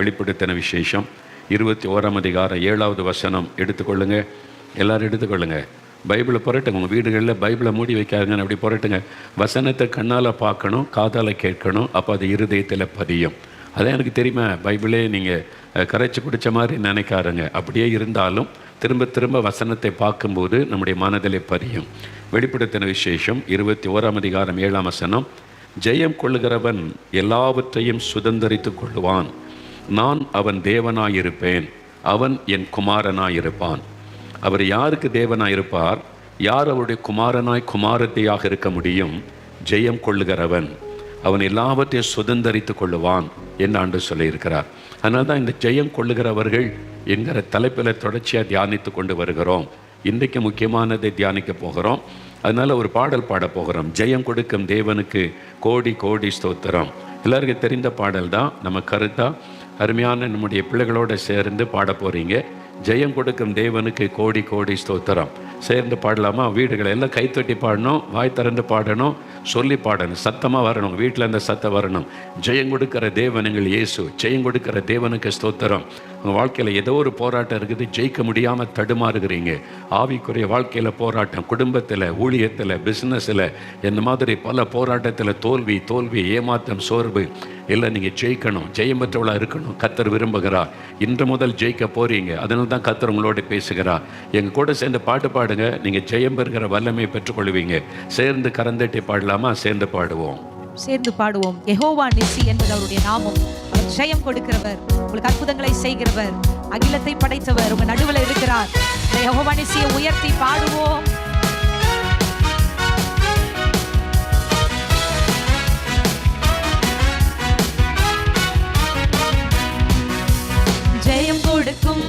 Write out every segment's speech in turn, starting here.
வெளிப்படுத்தின விசேஷம் 21ஆம் அதிகாரம் 7வது வசனம் எடுத்துக்கொள்ளுங்க. எல்லோரும் எடுத்துக்கொள்ளுங்க. பைபிளை புரட்டுங்க. உங்கள் வீடுகளில் பைபிளை மூடி வைக்காதுங்கன்னு அப்படி புரட்டுங்க. வசனத்தை கண்ணால் பார்க்கணும், காதால் கேட்கணும், அப்போ அது இருதயத்தில் பதியும். அதான் எனக்கு தெரியுமா, பைபிளே நீங்கள் கரைச்சி குடித்த மாதிரி நினைக்காருங்க. அப்படியே இருந்தாலும் திரும்ப திரும்ப வசனத்தை பார்க்கும்போது நம்முடைய மனதிலே பதியும். வெளிப்படுத்தின விசேஷம் 21ஆம் அதிகாரம் 7ஆம் வசனம், ஜெயம் கொள்ளுகிறவன் எல்லாவற்றையும் சுதந்தரித்து கொள்ளுவான். நான் அவன் தேவனாயிருப்பேன், அவன் என் குமாரனாயிருப்பான். அவர் யாருக்கு தேவனாயிருப்பார்? யார் அவருடைய குமாரனாய் குமாரத்தையாக இருக்க முடியும்? ஜெயம் கொள்ளுகிறவன் அவன் எல்லாவற்றையும் சுதந்தரித்து கொள்ளுவான் என்று ஆண்டு சொல்லியிருக்கிறார். அதனால தான் இந்த ஜெயம் கொள்ளுகிறவர்கள் என்கிற தலைப்பில் தொடர்ச்சியாக தியானித்து கொண்டு வருகிறோம். இன்றைக்கு முக்கியமானதை தியானிக்க போகிறோம். அதனால் ஒரு பாடல் பாட போகிறோம். ஜெயம் கொடுக்கும் தேவனுக்கு கோடி கோடி ஸ்தோத்திரம். எல்லாருக்கும் தெரிந்த பாடல் தான். நம்ம கருத்தாக அருமையான நம்முடைய பிள்ளைகளோடு சேர்ந்து பாட போகிறீங்க. ஜெயம் கொடுக்கும் தேவனுக்கு கோடி கோடி ஸ்தோத்திரம். சேர்ந்து பாடலாமா? வீடுகளை எல்லாம் கைத்தட்டி பாடணும், வாய் திறந்து பாடணும், சொல்லி பாடணும், சத்தமாக வரணும். வீட்டில் அந்த சத்தம் வரணும். ஜெயம் கொடுக்கிற தேவன் எங்கள் இயேசு, ஜெயம் கொடுக்கிற தேவனுக்கு ஸ்தோத்திரம். உங்கள் வாழ்க்கையில் ஏதோ ஒரு போராட்டம் இருக்குது, ஜெயிக்க முடியாமல் தடுமாறுகிறீங்க. ஆவிக்குரிய வாழ்க்கையில் போராட்டம், குடும்பத்தில், ஊழியத்தில், பிஸ்னஸில், இந்த மாதிரி பல போராட்டத்தில் தோல்வி தோல்வி ஏமாற்றம் சோர்வு இல்லை. நீங்கள் ஜெயிக்கணும், ஜெயமற்றவளாக இருக்கணும். கர்த்தர் விரும்புகிறார். இன்று முதல் ஜெயிக்க போகிறீங்க. அதனால தான் கர்த்தர் உங்களோட பேசுகிறார். எங்கள் கூட சேர்ந்து பாட்டு பாடுங்க. நீங்கள் ஜெயம் பெறுகிற வல்லமை பெற்றுக்கொள்வீங்க. சேர்ந்து கரந்தட்டி பாடலாமா? சேர்ந்து பாடுவோம். சேர்ந்து பாடுவோம். யெகோவா நிசி என்பது அவருடைய நாமம். அவர் ஜெயம் கொடுக்கிறவர், உங்களுக்கு அற்புதங்களை செய்கிறவர், அகிலத்தை படைத்தவர் உங்க நடுவில் இருக்கிறார். யெகோவா நிசியை உயர்த்தி பாடுவோம். ஜெயம் கொடுக்கும்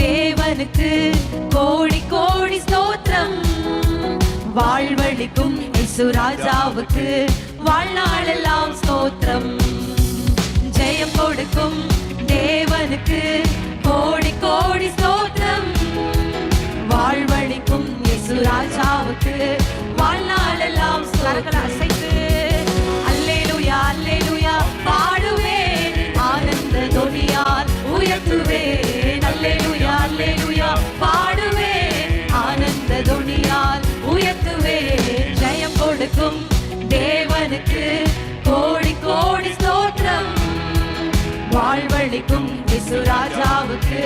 தேவனுக்கு கோடி கோடி ஸ்தோத்திரம். வாழ்வழிக்கும் இயேசு ராஜாவுக்கு வாழ்நாளெல்லாம் ஸ்தோத்திரம். ஜெயம் கொடுக்கும் தேவனுக்கு கோடி கோடி ஸ்தோத்திரம். வாழ்வழிக்கும் இயேசு ராஜாவுக்கு வாழ்நாளெல்லாம் ஸ்தோத்திரம். அசைத்து அல்லேலூயா அல்லேலூயா பாடுவேன், ஆனந்த தொனியால் உயர்த்துவேன். அல்லேலூயா அல்லேலூயா பாடுவேன், ஆனந்த தொனியால் உயர்த்துவேன். ஜெயம் கொடுக்கும் தேவனுக்கு கோடி கோடி ஸ்தோத்திரம். வாழ்வழிக்கும் இயேசு ராஜாவுக்கு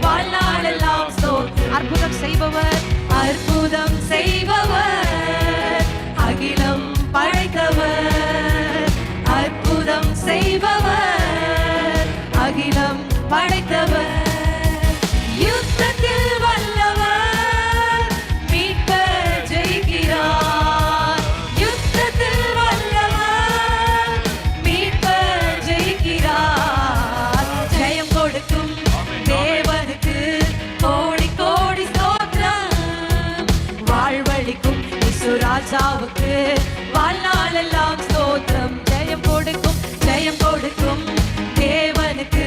வாழ்நாளெல்லாம் ஸ்தோத்திரம். அற்புதம் செய்பவர், அற்புதம் செய்பவர், அகிலம் படைத்தவர். அற்புதம் செய்பவர், அகிலம் படைத்தவர். யுத்தத்தில் வல்லவர், மீட்பர் ஜெயிக்கிறார். யுத்தத்தில் வல்லவர், மீட்பர் ஜெயிக்கிறார். ஜெயம் கொடுக்கும் தேவனுக்கு கோடி கோடி ஸ்தோத்திரம். வாழ்வழிக்கும் இயேசு ராஜாவுக்கு வாழ்நாளெல்லாம் ஸ்தோத்திரம். ஜெயம் கொடுக்கும், ஜெயம் கொடுக்கும் தேவனுக்கு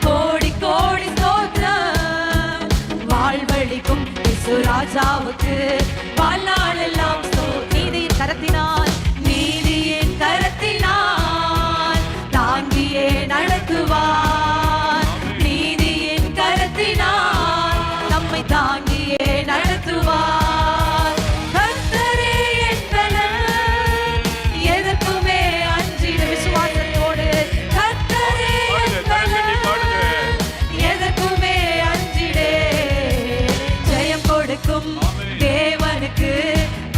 கோடி கோடி ஸ்தோத்திரம். வாழ்வழிக்கும் இயேசு ராஜாவுக்கு வாழ்நாளெல்லாம் ஸ்தோத்திரம். நீதியின் கரத்தினால், நீதியின் கரத்தினால் தாங்கியே நடத்துவார். நீதியின் கரத்தினால் நம்மை தாங்கியே நடத்துவார். கர்த்தரே என் பலன், எதற்குமே அஞ்சிட விசுவாசத்தோடு. கர்த்தரே என் பலன், எதற்குமே அஞ்சிடே. ஜெயம் கொடுக்கும் தேவனுக்கு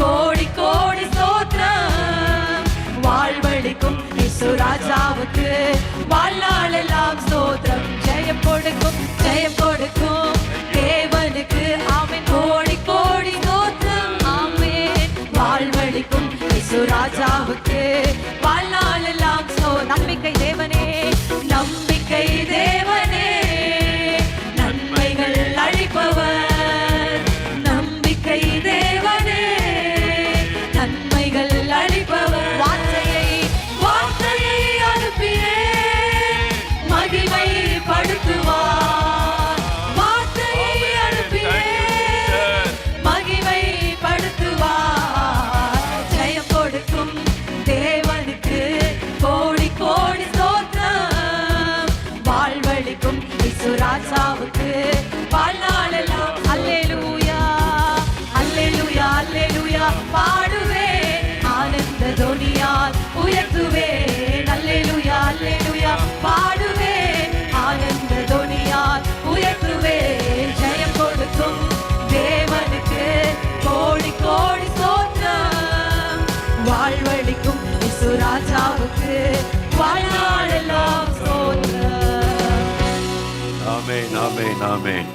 கோடி கோடி ஸ்தோத்திரம். வாழ்வழிக்கும் இயேசு ராஜாவுக்கு வாழ்நாளெல்லாம் ஸ்தோத்திரம். ஜெயம் கொடுக்கும், ஜெயம் கொடுக்கும் தேவனுக்கு ஆமென். கோடி கோடி ஸ்தோத்திரம். ஆமென். வாழ்வழிக்கும் இயேசு ராஜாவுக்கு வாழ்நாளெல்லாம் ஸ்தோத்திரம். நம்பிக்கை தேவனே, நம்பிக்கை தேவனே, நன்மைகள் அளிப்பவர். நம்பிக்கை தேவனே, நன்மைகள் அளிப்பவர். வார்த்தையை வார்த்தையை அனுப்பியே மகிமை படுத்துவார். வார்த்தையை அனுப்பியே மகிமை படுத்துவார். ஜெயம் கொடுக்கும் ராஜாவுக்கு வாழ்நாளெல்லாம் அல்லேலூயா அல்லேலூயா அல்லேலூயா பாடுவேன், ஆனந்த தொனியால் உயர்த்துவேன். அல்லேலூயா அல்லேலூயா பாடுவேன், ஆனந்த தொனியால் உயர்த்துவேன். ஜெயம் கொடுக்கும் தேவனுக்கு கோடி கோடி ஸ்தோத்திரம், வாழ்வழிக்கும் இயேசு ராஜாவுக்கு வாழ்நாளெல்லாம் ஸ்தோத்திரம். ஆமென் ஆமென் ஆமென்.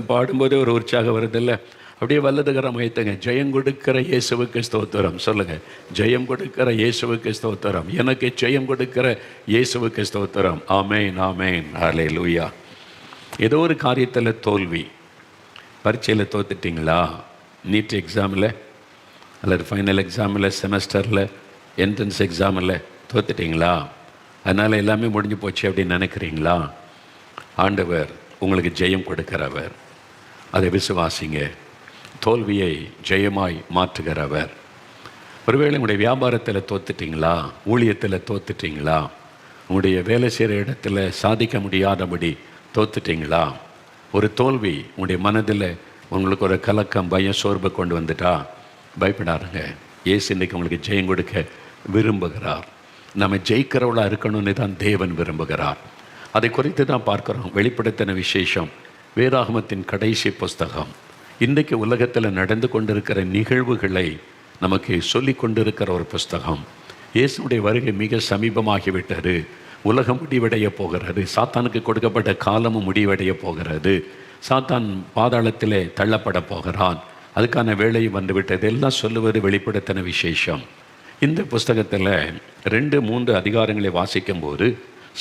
பாடும்போதே ஒரு உற்சாகம் வருதில்ல, அப்படியே வல்லதுகரம் வைத்துங்க. ஜெயம் கொடுக்கிற இயேசுவுக்கு ஸ்தோத்திரம் சொல்லுங்க. ஜெயம் கொடுக்கிற இயேசுவுக்கு ஸ்தோத்திரம். எனக்கு ஜெயம் கொடுக்கிற இயேசுவுக்கு ஸ்தோத்திரம். ஆமென் ஆமென் ஹல்லேலூயா. ஏதோ ஒரு காரியத்தில் தோல்வி, பரீட்சையில் தோத்துட்டிங்களா, நீட் எக்ஸாமில் அல்லது ஃபைனல் எக்ஸாமில், செமஸ்டரில், என்ட்ரன்ஸ் எக்ஸாமில் தோத்துட்டிங்களா, அதனால் எல்லாமே முடிஞ்சு போச்சு அப்படின்னு நினைக்கிறீங்களா? ஆண்டவர் உங்களுக்கு ஜெயம் கொடுக்கிறவர். அதை விசுவாசிங்க. தோல்வியை ஜெயமாய் மாற்றுகிறவர். ஒருவேளை உங்களுடைய வியாபாரத்தில் தோத்துட்டிங்களா, ஊழியத்தில் தோத்துட்டிங்களா, உங்களுடைய வேலை செய்கிற இடத்துல சாதிக்க முடியாதபடி தோத்துட்டிங்களா, ஒரு தோல்வி உங்களுடைய மனதில் உங்களுக்கு ஒரு கலக்கம், பயம், சோர்வை கொண்டு வந்துட்டா பயப்படாருங்க. இயேசு இன்றைக்கு உங்களுக்கு ஜெயம் கொடுக்க விரும்புகிறார். நம்ம ஜெயிக்கிறவளாக இருக்கணும்னு தான் தேவன் விரும்புகிறார். அதை குறித்து தான் பார்க்குறோம். வெளிப்படுத்தின விசேஷம் வேதாகமத்தின் கடைசி புஸ்தகம். இன்றைக்கு உலகத்தில் நடந்து கொண்டிருக்கிற நிகழ்வுகளை நமக்கு சொல்லி கொண்டிருக்கிற ஒரு புஸ்தகம். இயேசுடைய வருகை மிக சமீபமாகிவிட்டது. உலகம் முடிவடைய போகிறது. சாத்தானுக்கு கொடுக்கப்பட்ட காலமும் முடிவடைய போகிறது. சாத்தான் பாதாளத்திலே தள்ளப்பட போகிறான். அதுக்கான வேலை வந்துவிட்டது. எல்லாம் சொல்லுவது வெளிப்படுத்தின விசேஷம். இந்த புஸ்தகத்தில் 2-3 அதிகாரங்களை வாசிக்கும்போது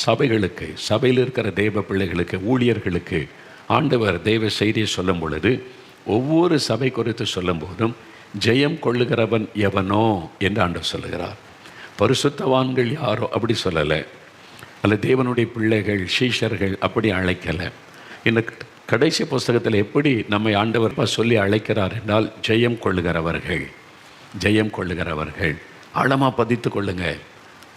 சபைகளுக்கு, சபையில் இருக்கிற தேவ பிள்ளைகளுக்கு, ஊழியர்களுக்கு ஆண்டவர் தேவ செய்தியை சொல்லும் பொழுது ஒவ்வொரு சபை குறித்து சொல்லும் போதும் ஜெயம் கொள்ளுகிறவன் எவனோ என்று ஆண்டவர் சொல்லுகிறார். பரிசுத்தவான்கள் யாரோ அப்படி சொல்லலை, அல்ல தேவனுடைய பிள்ளைகள், சீஷர்கள் அப்படி அழைக்கலை. இந்த கடைசி புஸ்தகத்தில் எப்படி நம்மை ஆண்டவர் சொல்லி அழைக்கிறார் என்றால் ஜெயம் கொள்ளுகிறவர்கள், ஜெயம் கொள்ளுகிறவர்கள். ஆழமாக பதித்து கொள்ளுங்க.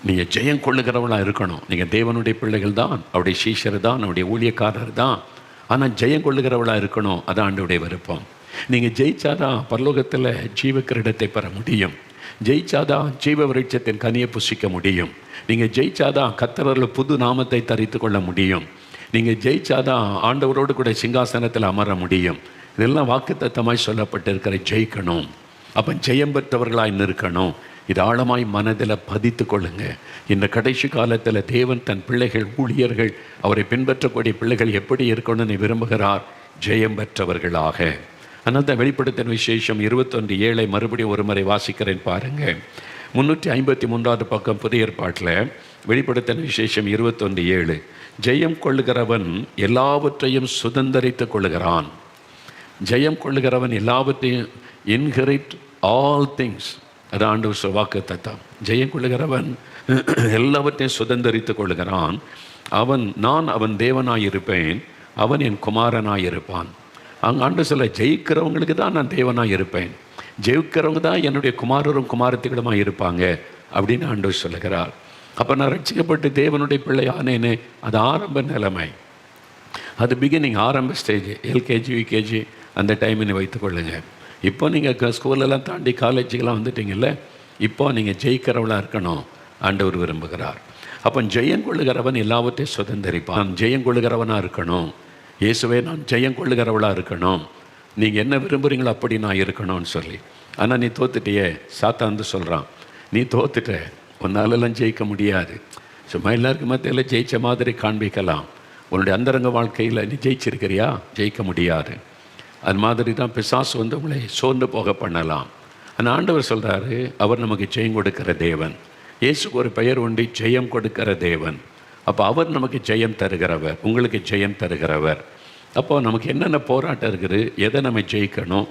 நீங்கள் ஜெயம் கொள்ளுகிறவளாக இருக்கணும். நீங்கள் தேவனுடைய பிள்ளைகள் தான், அவருடைய சீஷர் தான், அவருடைய ஊழியக்காரர் தான். ஆனால் ஜெயம் கொள்ளுகிறவளாக இருக்கணும். அதான் ஆண்டவருடைய விருப்பம். நீங்கள் ஜெயிச்சாதான் பரலோகத்தில் ஜீவ கிரீடத்தை பெற முடியும். ஜெயிச்சாதான் ஜீவ விருட்சத்தின் கனியை புசிக்க முடியும். நீங்கள் ஜெயிச்சாதான் கர்த்தரில் புது நாமத்தை தரித்து கொள்ள முடியும். நீங்கள் ஜெயிச்சாதான் ஆண்டவரோடு கூட சிங்காசனத்தில் அமர முடியும். இதெல்லாம் வாக்குத்தத்தமாய் சொல்லப்பட்டிருக்கிற ஜெயிக்கணும். அப்போ ஜெயம் பெற்றவர்களாக இருக்கணும். இது ஆழமாய் மனதில் பதித்து கொள்ளுங்க. இந்த கடைசி காலத்தில் தேவன் தன் பிள்ளைகள், ஊழியர்கள், அவரை பின்பற்றக்கூடிய பிள்ளைகள் எப்படி இருக்கணும்னு விரும்புகிறார்? ஜெயம் பெற்றவர்களாக. அதனால் தான் வெளிப்படுத்தின விசேஷம் 21:7 மறுபடியும் ஒரு முறை வாசிக்கிறேன் பாருங்கள். 353வது பக்கம் புதிய ஏற்பாட்டில் வெளிப்படுத்தின விசேஷம் 21:7. ஜெயம் கொள்ளுகிறவன் எல்லாவற்றையும் சுதந்தரித்து கொள்ளுகிறான். ஜெயம் கொள்ளுகிறவன் எல்லாவற்றையும் இன்ஹெரிட் ஆல் திங்ஸ். அது ஆண்டவர் வாக்கு தத்தம். ஜெயம் கொள்ளுகிறவன் எல்லாவற்றையும் சுதந்தரித்து கொள்ளுகிறான். நான் அவன் தேவனாயிருப்பேன், அவன் என் குமாரனாயிருப்பான். அங்கே ஆண்டு சொல்ல ஜெயிக்கிறவங்களுக்கு தான் நான் தேவனாக இருப்பேன், ஜெயிக்கிறவங்க தான் என்னுடைய குமாரரும் குமாரத்திகளுமாக இருப்பாங்க அப்படின்னு ஆண்டவர் சொல்லுகிறார். அப்போ நான் ரட்சிக்கப்பட்டு தேவனுடைய பிள்ளை ஆனேன்னு அது ஆரம்ப நிலைமை, அது பிகினிங், ஆரம்ப ஸ்டேஜ். எல்கேஜி, யூகேஜி அந்த டைமினை வைத்துக்கொள்ளுங்க. இப்போ நீங்கள் ஸ்கூலெல்லாம் தாண்டி காலேஜுக்கெல்லாம் வந்துட்டீங்கல்ல, இப்போ நீங்கள் ஜெயிக்கிறவளாக இருக்கணும் ஆண்டவர் விரும்புகிறார். அப்போ ஜெயம் கொள்ளுகிறவன் எல்லாவற்றையும் சுதந்தரிப்பான். ஜெயம் கொள்ளுகிறவனாக இருக்கணும். இயேசுவே நான் ஜெயம் கொள்ளுகிறவளாக இருக்கணும், நீங்கள் என்ன விரும்புகிறீங்களோ அப்படி நான் இருக்கணும்னு சொல்லி. ஆனால் நீ தோத்துட்டியே, சாத்தான் சொல்கிறான், நீ தோத்துட்ட, உன்னாலெல்லாம் ஜெயிக்க முடியாது. சும்மா எல்லாருக்கும் மத்தியில் ஜெயித்த மாதிரி காண்பிக்கலாம். உன்னுடைய அந்தரங்க வாழ்க்கையில் நீ ஜெயிச்சிருக்கிறியா? ஜெயிக்க முடியாது. அது மாதிரி தான் பிசாசு உங்களை சோர்ந்து போக பண்ணலாம். ஆனால் ஆண்டவர் சொல்கிறாரு, அவர் நமக்கு ஜெயம் கொடுக்கிற தேவன். இயேசுக்கு ஒரு பெயர் உண்டு, ஜெயம் கொடுக்கிற தேவன். அப்போ அவர் நமக்கு ஜெயம் தருகிறவர், உங்களுக்கு ஜெயம் தருகிறவர். அப்போ நமக்கு என்னென்ன போராட்டம் இருக்குது, எதை நம்ம ஜெயிக்கணும்?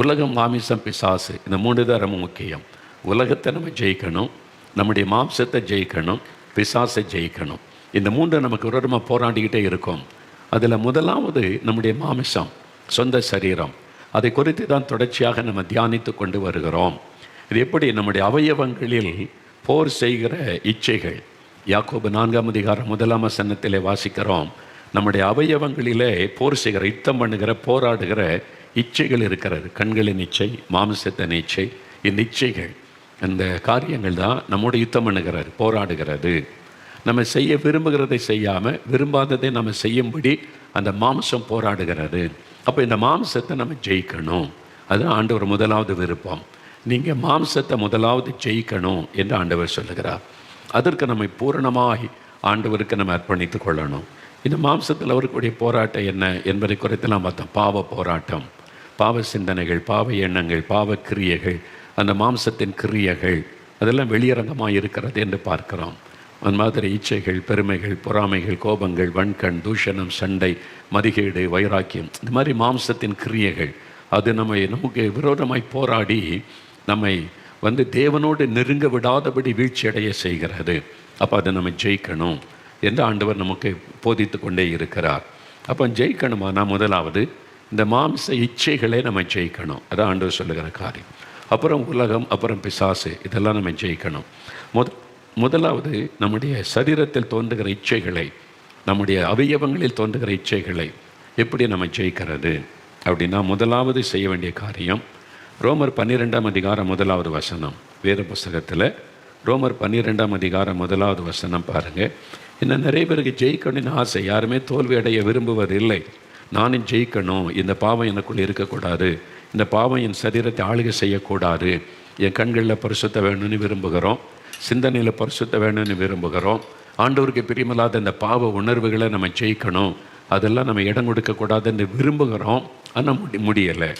உலகம், மாமிசம், பிசாசு, இந்த 3 தான் ரொம்ப முக்கியம். உலகத்தை நம்ம ஜெயிக்கணும், நம்முடைய மாம்சத்தை ஜெயிக்கணும், பிசாசை ஜெயிக்கணும். இந்த 3 நமக்கு விரோதமாக போராடிக்கிட்டே இருக்கும். அதில் முதலாவது நம்முடைய மாமிசம், சொந்த சரீரம். அதை குறித்து தான் தொடர்ச்சியாக நம்ம தியானித்து கொண்டு வருகிறோம். இது எப்படி நம்முடைய அவயவங்களில் போர் செய்கிற இச்சைகள். யாக்கோபு 4-ம் அதிகாரம் 1-ம் வசனத்திலே வாசிக்கிறோம், நம்முடைய அவயவங்களிலே போர் செய்கிற, யுத்தம் பண்ணுகிற, போராடுகிற இச்சைகள் இருக்கிறது. கண்களின் இச்சை, மாமிசத்தின் இச்சை, இந்த இச்சைகள், அந்த காரியங்கள் தான் நம்மோட யுத்தம் பண்ணுகிறது, போராடுகிறது. நம்ம செய்ய விரும்புகிறதை செய்யாமல் விரும்பாததை நம்ம செய்யும்படி அந்த மாம்சம் போராடுகிறது. அப்போ இந்த மாம்சத்தை நம்ம ஜெயிக்கணும். அதுதான் ஆண்டவர் முதலாவது விருப்பம். நீங்கள் மாம்சத்தை முதலாவது ஜெயிக்கணும் என்று ஆண்டவர் சொல்லுகிறார். அதற்கு நம்மை பூரணமாய் ஆண்டவருக்கு நம்ம அர்ப்பணித்து கொள்ளணும். இந்த மாம்சத்தில் அவருக்குடைய போராட்டம் என்ன என்பதை குறித்து நாம் பார்த்தோம். பாவ போராட்டம், பாவ சிந்தனைகள், பாவ எண்ணங்கள், பாவ கிரியைகள், அந்த மாம்சத்தின் கிரியைகள் அதெல்லாம் வெளியரங்கமாக இருக்கிறது என்று பார்க்கிறோம். அந்த மாதிரி இச்சைகள், பெருமைகள், பொறாமைகள், கோபங்கள், வன்கண், தூஷணம், சண்டை, மதிகேடு, வைராக்கியம், இந்த மாதிரி மாம்சத்தின் கிரியைகள் அது நமக்கு விரோதமாய் போராடி நம்மை தேவனோடு நெருங்க விடாதபடி வீழ்ச்சியடைய செய்கிறது. அப்போ அதை நம்ம ஜெயிக்கணும் என்று ஆண்டவர் நமக்கு போதித்து கொண்டே இருக்கிறார். அப்போ ஜெயிக்கணுமானா முதலாவது இந்த மாம்ச இச்சைகளை நம்ம ஜெயிக்கணும். அதான் ஆண்டவர் சொல்லுகிற காரியம். அப்புறம் உலகம், அப்புறம் பிசாசு, இதெல்லாம் நம்ம ஜெயிக்கணும். முதலாவது நம்முடைய சரீரத்தில் தோன்றுகிற இச்சைகளை, நம்முடைய அவயவங்களில் தோன்றுகிற இச்சைகளை எப்படி நம்ம ஜெயிக்கிறது அப்படின்னா, முதலாவது செய்ய வேண்டிய காரியம் ரோமர் 12ஆம் அதிகாரம் 1வது வசனம். வேத புஸ்தகத்தில் ரோமர் 12ஆம் அதிகாரம் 1வது வசனம் பாருங்கள். இன்னும் நிறைய பேருக்கு ஜெயிக்கணும்னு ஆசை, யாருமே தோல்வி அடைய விரும்புவதில்லை. நானும் ஜெயிக்கணும், இந்த பாவம் எனக்குள்ளே இருக்கக்கூடாது, இந்த பாவம் என் சரீரத்தை ஆளுகை செய்யக்கூடாது, என் கண்களில் பரிசுத்த வேணும்னு விரும்புகிறோம், சிந்தனையில் பரிசுத்த வேணும்னு விரும்புகிறோம். ஆண்டவருக்கு பிரியமில்லாத இந்த பாவ உணர்வுகளை நம்ம ஜெயிக்கணும், அதெல்லாம் நம்ம இடம் கொடுக்கக்கூடாதுன்னு விரும்புகிறோம். ஆனால் முடியலை.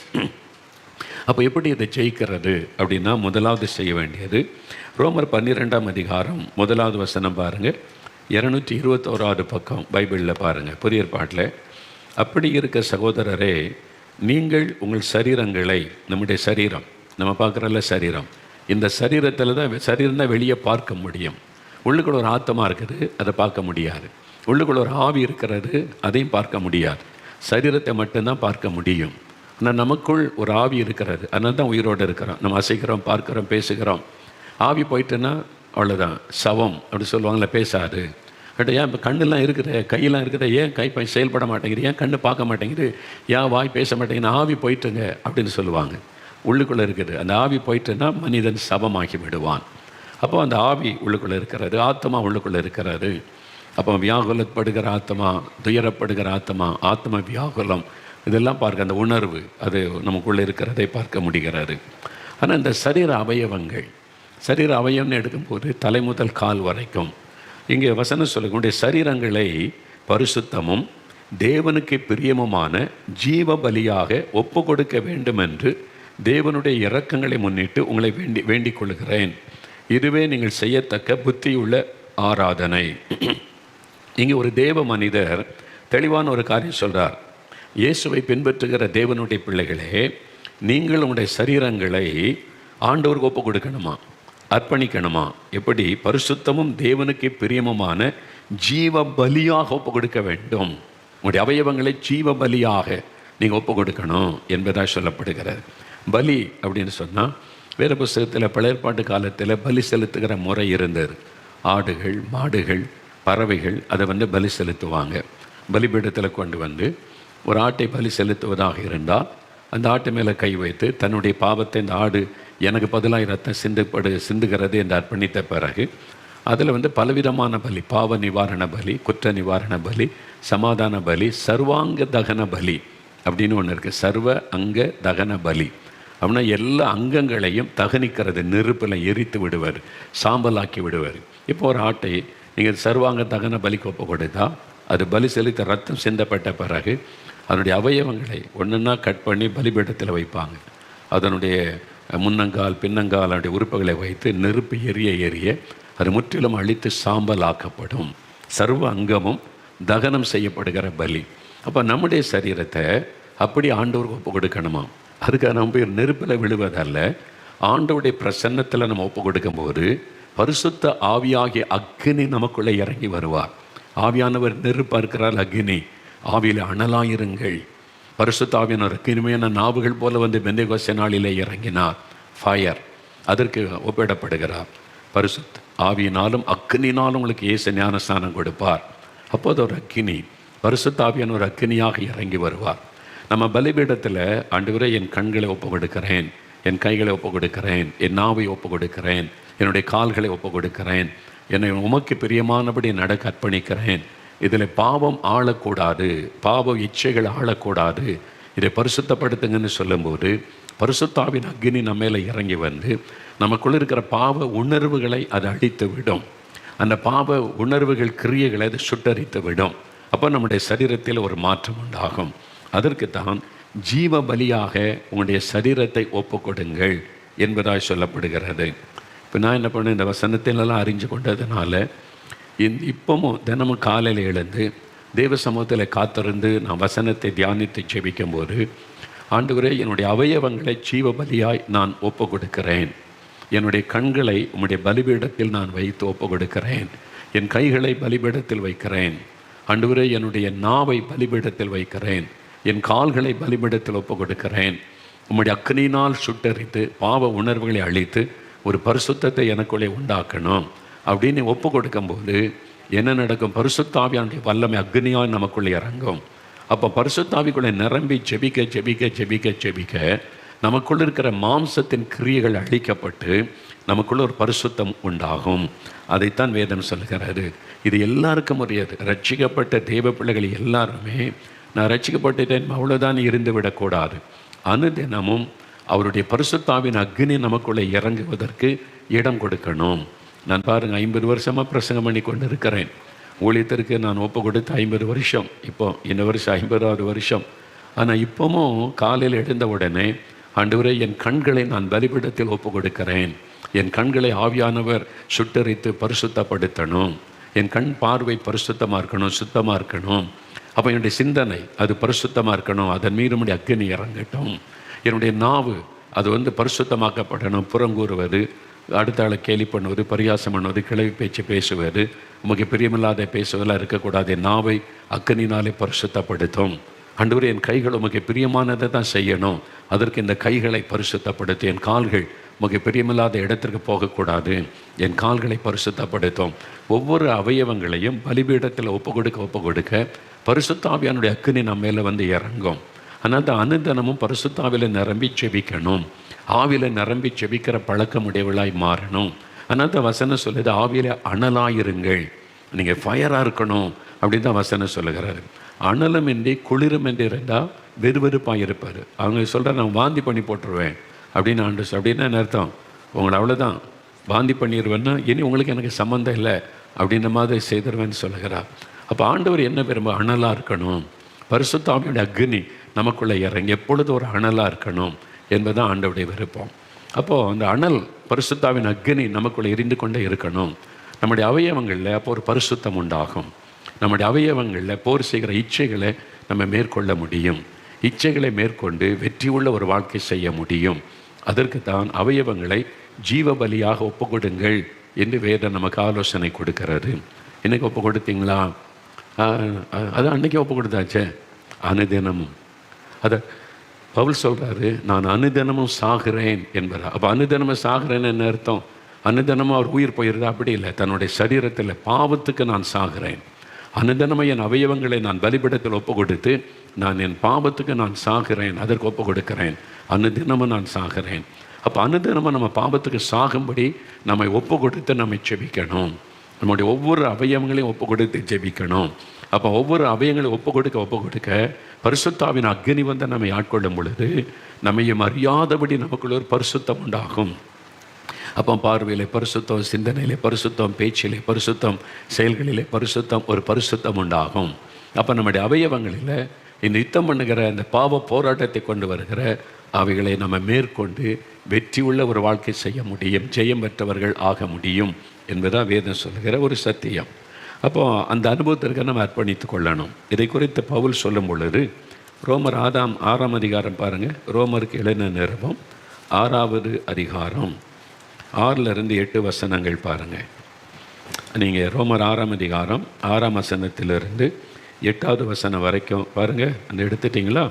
அப்போ எப்படி இதை ஜெயிக்கிறது அப்படின்னா, முதலாவது செய்ய வேண்டியது ரோமர் 12ஆம் அதிகாரம் 1வது வசனம் பாருங்கள். 221வது பக்கம் பைபிளில் பாருங்கள், புதிய ஏற்பாட்டில். அப்படி இருக்க சகோதரரே, நீங்கள் உங்கள் சரீரங்களை, நம்முடைய சரீரம், நம்ம பார்க்குறல சரீரம், இந்த சரீரத்தில் தான், சரீரம் தான் வெளியே பார்க்க முடியும். உள்ளுக்குள்ள ஒரு ஆத்மா இருக்குது, அதை பார்க்க முடியாது. உள்ளுக்குள்ள ஒரு ஆவி இருக்கிறது, அதையும் பார்க்க முடியாது. சரீரத்தை மட்டும்தான் பார்க்க முடியும். ஆனால் நமக்குள் ஒரு ஆவி இருக்கிறது, அதனால தான் உயிரோடு இருக்கிறோம். நம்ம அசைக்கிறோம், பார்க்குறோம், பேசுகிறோம். ஆவி போயிட்டுன்னா அவ்வளோதான், சவம் அப்படி சொல்லுவாங்களே, பேசாது. பட் ஏன் இப்போ கண்ணெல்லாம் இருக்குது, கையெல்லாம் இருக்குது, ஏன் கை செயல்பட மாட்டேங்குது, ஏன் கண்ணு பார்க்க மாட்டேங்குது, ஏன் வாய் பேச மாட்டேங்குது, ஆவி போயிட்டுங்க அப்படின்னு சொல்லுவாங்க. உள்ளுக்குள்ளே இருக்குது. அந்த ஆவி போயிட்டுன்னா மனிதன் சவமாகி விடுவான். அப்போ அந்த ஆவி உள்ளுக்குள்ளே இருக்கிறது, ஆத்மா உள்ளுக்குள்ளே இருக்கிறது. அப்போ வியாகுலப்படுகிற ஆத்மா, துயரப்படுகிற ஆத்மா, ஆத்ம வியாகுலம், இதெல்லாம் பார்க்க, அந்த உணர்வு அது நமக்குள்ளே இருக்கிறதை பார்க்க முடிகிறது. ஆனால் இந்த சரீர அவயவங்கள், சரீர அவயவம்னு எடுக்கும்போது தலை முதல் கால் வரைக்கும், இங்கே வசனம் சொல்லக்கூடிய சரீரங்களை பரிசுத்தமும் தேவனுக்கு பிரியமுமான ஜீவ பலியாக ஒப்பு கொடுக்க வேண்டும் என்று தேவனுடைய இரக்கங்களை முன்னிட்டு உங்களை வேண்டிக் கொள்கிறேன். இதுவே நீங்கள் செய்யத்தக்க புத்தியுள்ள ஆராதனை. இங்கே ஒரு தேவ மனிதர் தெளிவான ஒரு காரியம் சொல்கிறார். இயேசுவை பின்பற்றுகிற தேவனுடைய பிள்ளைகளே, நீங்கள் உங்களுடைய சரீரங்களை ஆண்டவருக்கு ஒப்பு கொடுக்கணுமா, அர்ப்பணிக்கணுமா. எப்படி? பரிசுத்தமும் தேவனுக்கு பிரியமுமான ஜீவ பலியாக ஒப்பு கொடுக்க வேண்டும். உங்களுடைய அவயவங்களை ஜீவ பலியாக நீங்கள் ஒப்பு கொடுக்கணும் என்பதாக சொல்லப்படுகிறது. பலி அப்படின்னு சொன்னால், வேத புஸ்தகத்தில் பழைய ஏற்பாட்டு காலத்தில் பலி செலுத்துகிற முறை இருந்தது. ஆடுகள், மாடுகள், பறவைகள் அதை பலி செலுத்துவாங்க. பலிபீடத்தில் கொண்டு வந்து ஒரு ஆட்டை பலி செலுத்துவதாக இருந்தால், அந்த ஆட்டு மேலே கை வைத்து தன்னுடைய பாவத்தை, இந்த ஆடு எனக்கு பதிலாக ரத்தம் சிந்துகிறது என்று அர்ப்பணித்த பிறகு அதில் பலவிதமான பலி, பாவ நிவாரண பலி, குற்ற நிவாரண பலி, சமாதான பலி, சர்வாங்க தகன பலி அப்படின்னு ஒன்று இருக்குது. சர்வ அங்க தகன பலி அப்படின்னா எல்லா அங்கங்களையும் தகனிக்கிறது, நெருப்பில் எரித்து விடுவார், சாம்பலாக்கி விடுவார். இப்போ ஒரு ஆட்டை நீங்கள் சர்வாங்க தகன பலிக்கு ஒப்பு கொடுத்தா, அது பலி செலுத்த ரத்தம் சிந்தப்பட்ட பிறகு அதனுடைய அவயவங்களை ஒன்றுன்னா கட் பண்ணி பலிபீடத்தில் வைப்பாங்க. அதனுடைய முன்னங்கால், பின்னங்கால், அதனுடைய உறுப்புகளை வைத்து நெருப்பு எரிய அது முற்றிலும் அழித்து சாம்பல் ஆக்கப்படும். சர்வ அங்கமும் தகனம் செய்யப்படுகிற பலி. அப்போ நம்முடைய சரீரத்தை அப்படி ஆண்டவருக்கு ஒப்பு கொடுக்கணுமா. அதுக்காக நம்ம போய் நெருப்பில் விழுவதல்ல, ஆண்டவருடைய பிரசன்னத்தில் நம்ம ஒப்பு கொடுக்கும்போது பரிசுத்த ஆவியாகிய அக்னி நமக்குள்ளே இறங்கி வருவார். ஆவியானவர் நெருப்பாக இருக்கிறார், அக்னி. ஆவியில் அனலாயிருங்கள். பரிசுத்த ஆவியானவர் கிருமையான நாவுகள் போல பெந்தேகோஸ்தே நாளிலே இறங்கினார், ஃபயர். அதற்கு ஒப்பிடப்படுகிறார். பரிசுத்த ஆவியினாலும் அக்னினாலும் உங்களுக்கு இயேசு ஞானஸ்நானம் கொடுப்பார். அப்போது ஒரு அக்னி பரிசுத்த ஆவியானவர் அக்கினியாக இறங்கி வருவார். நம்ம பலிபீடத்தில் ஆண்டவரே என் கண்களை ஒப்பு கொடுக்கிறேன், என் கைகளை ஒப்பு கொடுக்கிறேன், என் நாவை ஒப்பு கொடுக்கிறேன், என்னுடைய கால்களை ஒப்பு கொடுக்கிறேன், என்னை உமக்கு பிரியமானபடி நடக்க அர்ப்பணிக்கிறேன், இதில் பாவம் ஆளக்கூடாது, பாவ இச்சைகள் ஆளக்கூடாது, இதை பரிசுத்தப்படுத்துங்கன்னு சொல்லும்போது பரிசுத்தாவின் அக்கினி நம்ம மேலே இறங்கி வந்து நமக்குள்ள இருக்கிற பாவ உணர்வுகளை அது அழித்து விடும். அந்த பாவ உணர்வுகள் கிரியைகளை அது சுட்டரித்து விடும். அப்போ நம்முடைய சரீரத்தில் ஒரு மாற்றம் உண்டாகும். அதற்குத்தான் ஜீவ பலியாக உங்களுடைய சரீரத்தை ஒப்பு கொடுங்கள் என்பதாய் சொல்லப்படுகிறது. இப்போ நான் என்ன பண்ணேன், இந்த வசனத்திலெல்லாம் அறிஞ்சு கொண்டதுனால இப்பவும் தினமும் காலையில் எழுந்து தேவ சமூகத்தில் காத்திருந்து நான் வசனத்தை தியானித்து ஜெபிக்கும் போது, ஆண்டவரே என்னுடைய அவயவங்களை ஜீவ பலியாய் நான் ஒப்பு கொடுக்கிறேன், என்னுடைய கண்களை உம்முடைய பலிபீடத்தில் நான் வைத்து ஒப்பு கொடுக்கிறேன், என் கைகளை பலிபீடத்தில் வைக்கிறேன், ஆண்டவரே என்னுடைய நாவை பலிபீடத்தில் வைக்கிறேன், என் கால்களை பலிபீடத்தில் ஒப்பு கொடுக்கிறேன், உம்முடைய அக்கினியினால் சுட்டரித்து பாவ உணர்வுகளை அழித்து ஒரு பரிசுத்தத்தை எனக்குள்ளே உண்டாக்கணும் அப்படின்னு ஒப்பு கொடுக்கும்போது என்ன நடக்கும்? பரிசுத்தாவியானுடைய வல்லமை அக்னியாய் நமக்குள்ளே இறங்கும். அப்போ பரிசுத்தாவிக்குள்ளே நிரம்பி ஜெபிக்க ஜெபிக்க ஜெபிக்க ஜெபிக்க நமக்குள்ள இருக்கிற மாம்சத்தின் கிரியைகள் அழிக்கப்பட்டு நமக்குள்ள ஒரு பரிசுத்தம் உண்டாகும். அதைத்தான் வேதம் சொல்கிறது. இது எல்லாருக்கும் உரியது. ரட்சிக்கப்பட்ட தேவ பிள்ளைகள் எல்லாருமே நான் ரட்சிக்கப்பட்டுட்டேன் அவ்வளோதான் இருந்து விடக்கூடாது. அனுதினமும் அவருடைய பரிசுத்தாவின் அக்னி நமக்குள்ளே இறங்குவதற்கு இடம் கொடுக்கணும். நான் பாருங்கள் 50 வருஷமாக பிரசங்கம் பண்ணி கொண்டு இருக்கிறேன். ஊழியத்திற்கு நான் ஒப்பு கொடுத்து 50 வருஷம், இப்போ இந்த வருஷம் 50வது வருஷம். ஆனால் இப்போவும் காலையில் எழுந்த உடனே ஆண்டவரே என் கண்களை நான் பலிபீடத்தில் ஒப்பு கொடுக்கிறேன், என் கண்களை ஆவியானவர் சுட்டரித்து பரிசுத்தப்படுத்தணும், என் கண் பார்வை பரிசுத்தமாக இருக்கணும், சுத்தமாக இருக்கணும். அப்போ என்னுடைய சிந்தனை அது பரிசுத்தமாக இருக்கணும், அதன் மீது நம்முடைய அக்கினி இறங்கட்டும். என்னுடைய நாவு அது பரிசுத்தமாக்கப்படணும். புறங்கூறுவது, அடுத்த ஆளை கேலி பண்ணுவது, பரியாசம் பண்ணுவது, கிளவி பேச்சு பேசுவது, உமக்கு பிரியமில்லாத பேசுவதெல்லாம் இருக்கக்கூடாது. என் நாவை அக்கினினாலே பரிசுத்தப்படுத்தும். ஆண்டவரே என் கைகள் உமக்கு பிரியமானதை தான் செய்யணும், அதற்கு இந்த கைகளை பரிசுத்தப்படுத்தும். என் கால்கள் உமக்கு பிரியமில்லாத இடத்திற்கு போகக்கூடாது, என் கால்களை பரிசுத்தப்படுத்தும். ஒவ்வொரு அவயவங்களையும் பலிபீடத்தில் ஒப்பு கொடுக்க பரிசுத்தாவியானுடைய அக்கினி நம்ம மேலே இறங்கும். ஆனால் அனுதினமும் பரிசுத்தாவில நிரம்பி செபிக்கணும், ஆவில நிரம்பி செபிக்கிற பழக்கமுடையவளாய் மாறணும். ஆனால் வசனம் சொல்லுது ஆவியில அனலாயிருங்கள், நீங்கள் ஃபயராக இருக்கணும் அப்படின்னு தான் வசனம் சொல்லுகிறாரு. அனலும் இன்றி குளிரும் என்று இருந்தால் வெறுவெறுப்பாக இருப்பார். அவங்க சொல்கிற நான் வாந்தி பண்ணி போட்டுருவேன் அப்படின்னு அப்படின்னா என்ன அர்த்தம்? உங்களை அவ்வளோதான் வாந்தி பண்ணிடுவேன்னா இனி உங்களுக்கு எனக்கு சம்மந்தம் இல்லை அப்படின்ற மாதிரி செய்திருவேன்னு சொல்லுகிறார். அப்போ ஆண்டவர் என்ன விரும்ப? அனலாக இருக்கணும். பரிசுத்தாவியோட அக்னி நமக்குள்ளே இறங்கி எப்பொழுது ஒரு அனலாக இருக்கணும் என்பதுதான் ஆண்டவருடைய விருப்பம். அப்போது அந்த அனல் பரிசுத்தாவின் அக்னி நமக்குள்ளே எரிந்து கொண்டே இருக்கணும். நம்முடைய அவயவங்களில் அப்போ ஒரு பரிசுத்தம் உண்டாகும். நம்முடைய அவயவங்களில் போர் செய்கிற இச்சைகளை நம்ம மேற்கொள்ள முடியும். இச்சைகளை மேற்கொண்டு வெற்றி உள்ள ஒரு வாழ்க்கை செய்ய முடியும். அதற்கு தான் அவயவங்களை ஜீவ பலியாக ஒப்பு கொடுங்கள் என்று வேதம் நமக்கு ஆலோசனை கொடுக்கிறது. இன்னைக்கு ஒப்பு கொடுத்தீங்களா? அது அன்றைக்கி ஒப்பு கொடுத்தாச்சே. அனுதினமும் அதை பவுல் சொல்கிறாரு, நான் அனுதினமும் சாகிறேன் என்பதா. அப்போ அனுதினமும் சாகிறேன்னு என்ன அர்த்தம்? அனுதினமும் அவர் உயிர் போயிருந்தா அப்படி இல்லை. தன்னுடைய சரீரத்தில் பாவத்துக்கு நான் சாகிறேன். அனுதினமும் என் அவயவங்களை நான் பலிபீடத்தில் ஒப்பு கொடுத்து நான் என் பாவத்துக்கு நான் சாகிறேன், அதற்கு ஒப்பு கொடுக்கிறேன். அனுதினமும் நான் சாகிறேன். அப்போ அனுதினமும் நம்ம பாவத்துக்கு சாகும்படி நம்மை ஒப்பு கொடுத்து நம்மை செபிக்கணும். நம்முடைய ஒவ்வொரு அவயவங்களையும் ஒப்பு கொடுத்து ஜெபிக்கணும். அப்போ ஒவ்வொரு அவயங்களையும் ஒப்பு கொடுக்க பரிசுத்தாவின் அக்னி நம்மை ஆட்கொள்ளும் பொழுது நம்மையும் அறியாதபடி நமக்குள்ள ஒரு பரிசுத்தம் உண்டாகும். அப்போ பார்வையிலே பரிசுத்தம், சிந்தனையிலே பரிசுத்தம், பேச்சிலே பரிசுத்தம், செயல்களிலே பரிசுத்தம், ஒரு பரிசுத்தம் உண்டாகும். அப்போ நம்முடைய அவயவங்களில் இந்த யுத்தம் பண்ணுகிற அந்த பாவ போராட்டத்தை கொண்டு வருகிற அவைகளை நம்ம மேற்கொண்டு வெற்றி உள்ள ஒரு வாழ்க்கை செய்ய முடியும், ஜெயம் பெற்றவர்கள் ஆக முடியும் என்பதாக வேதம் சொல்லுகிற ஒரு சத்தியம். அப்போது அந்த அனுபவத்திற்கு நம்ம அர்ப்பணித்து கொள்ளணும். இதை குறித்து பவுல் சொல்லும் பொழுது ரோமர் 6ஆம் அதிகாரம் பாருங்கள். ரோமருக்கு எழுதின நிருபம் 6வது அதிகாரம் 6 வசனங்கள் பாருங்கள். நீங்கள் ரோமர் 6ஆம் அதிகாரம் 6ஆம் வசனத்திலிருந்து 8வது வசனம் வரைக்கும் பாருங்கள். அந்த எடுத்துட்டிங்களா?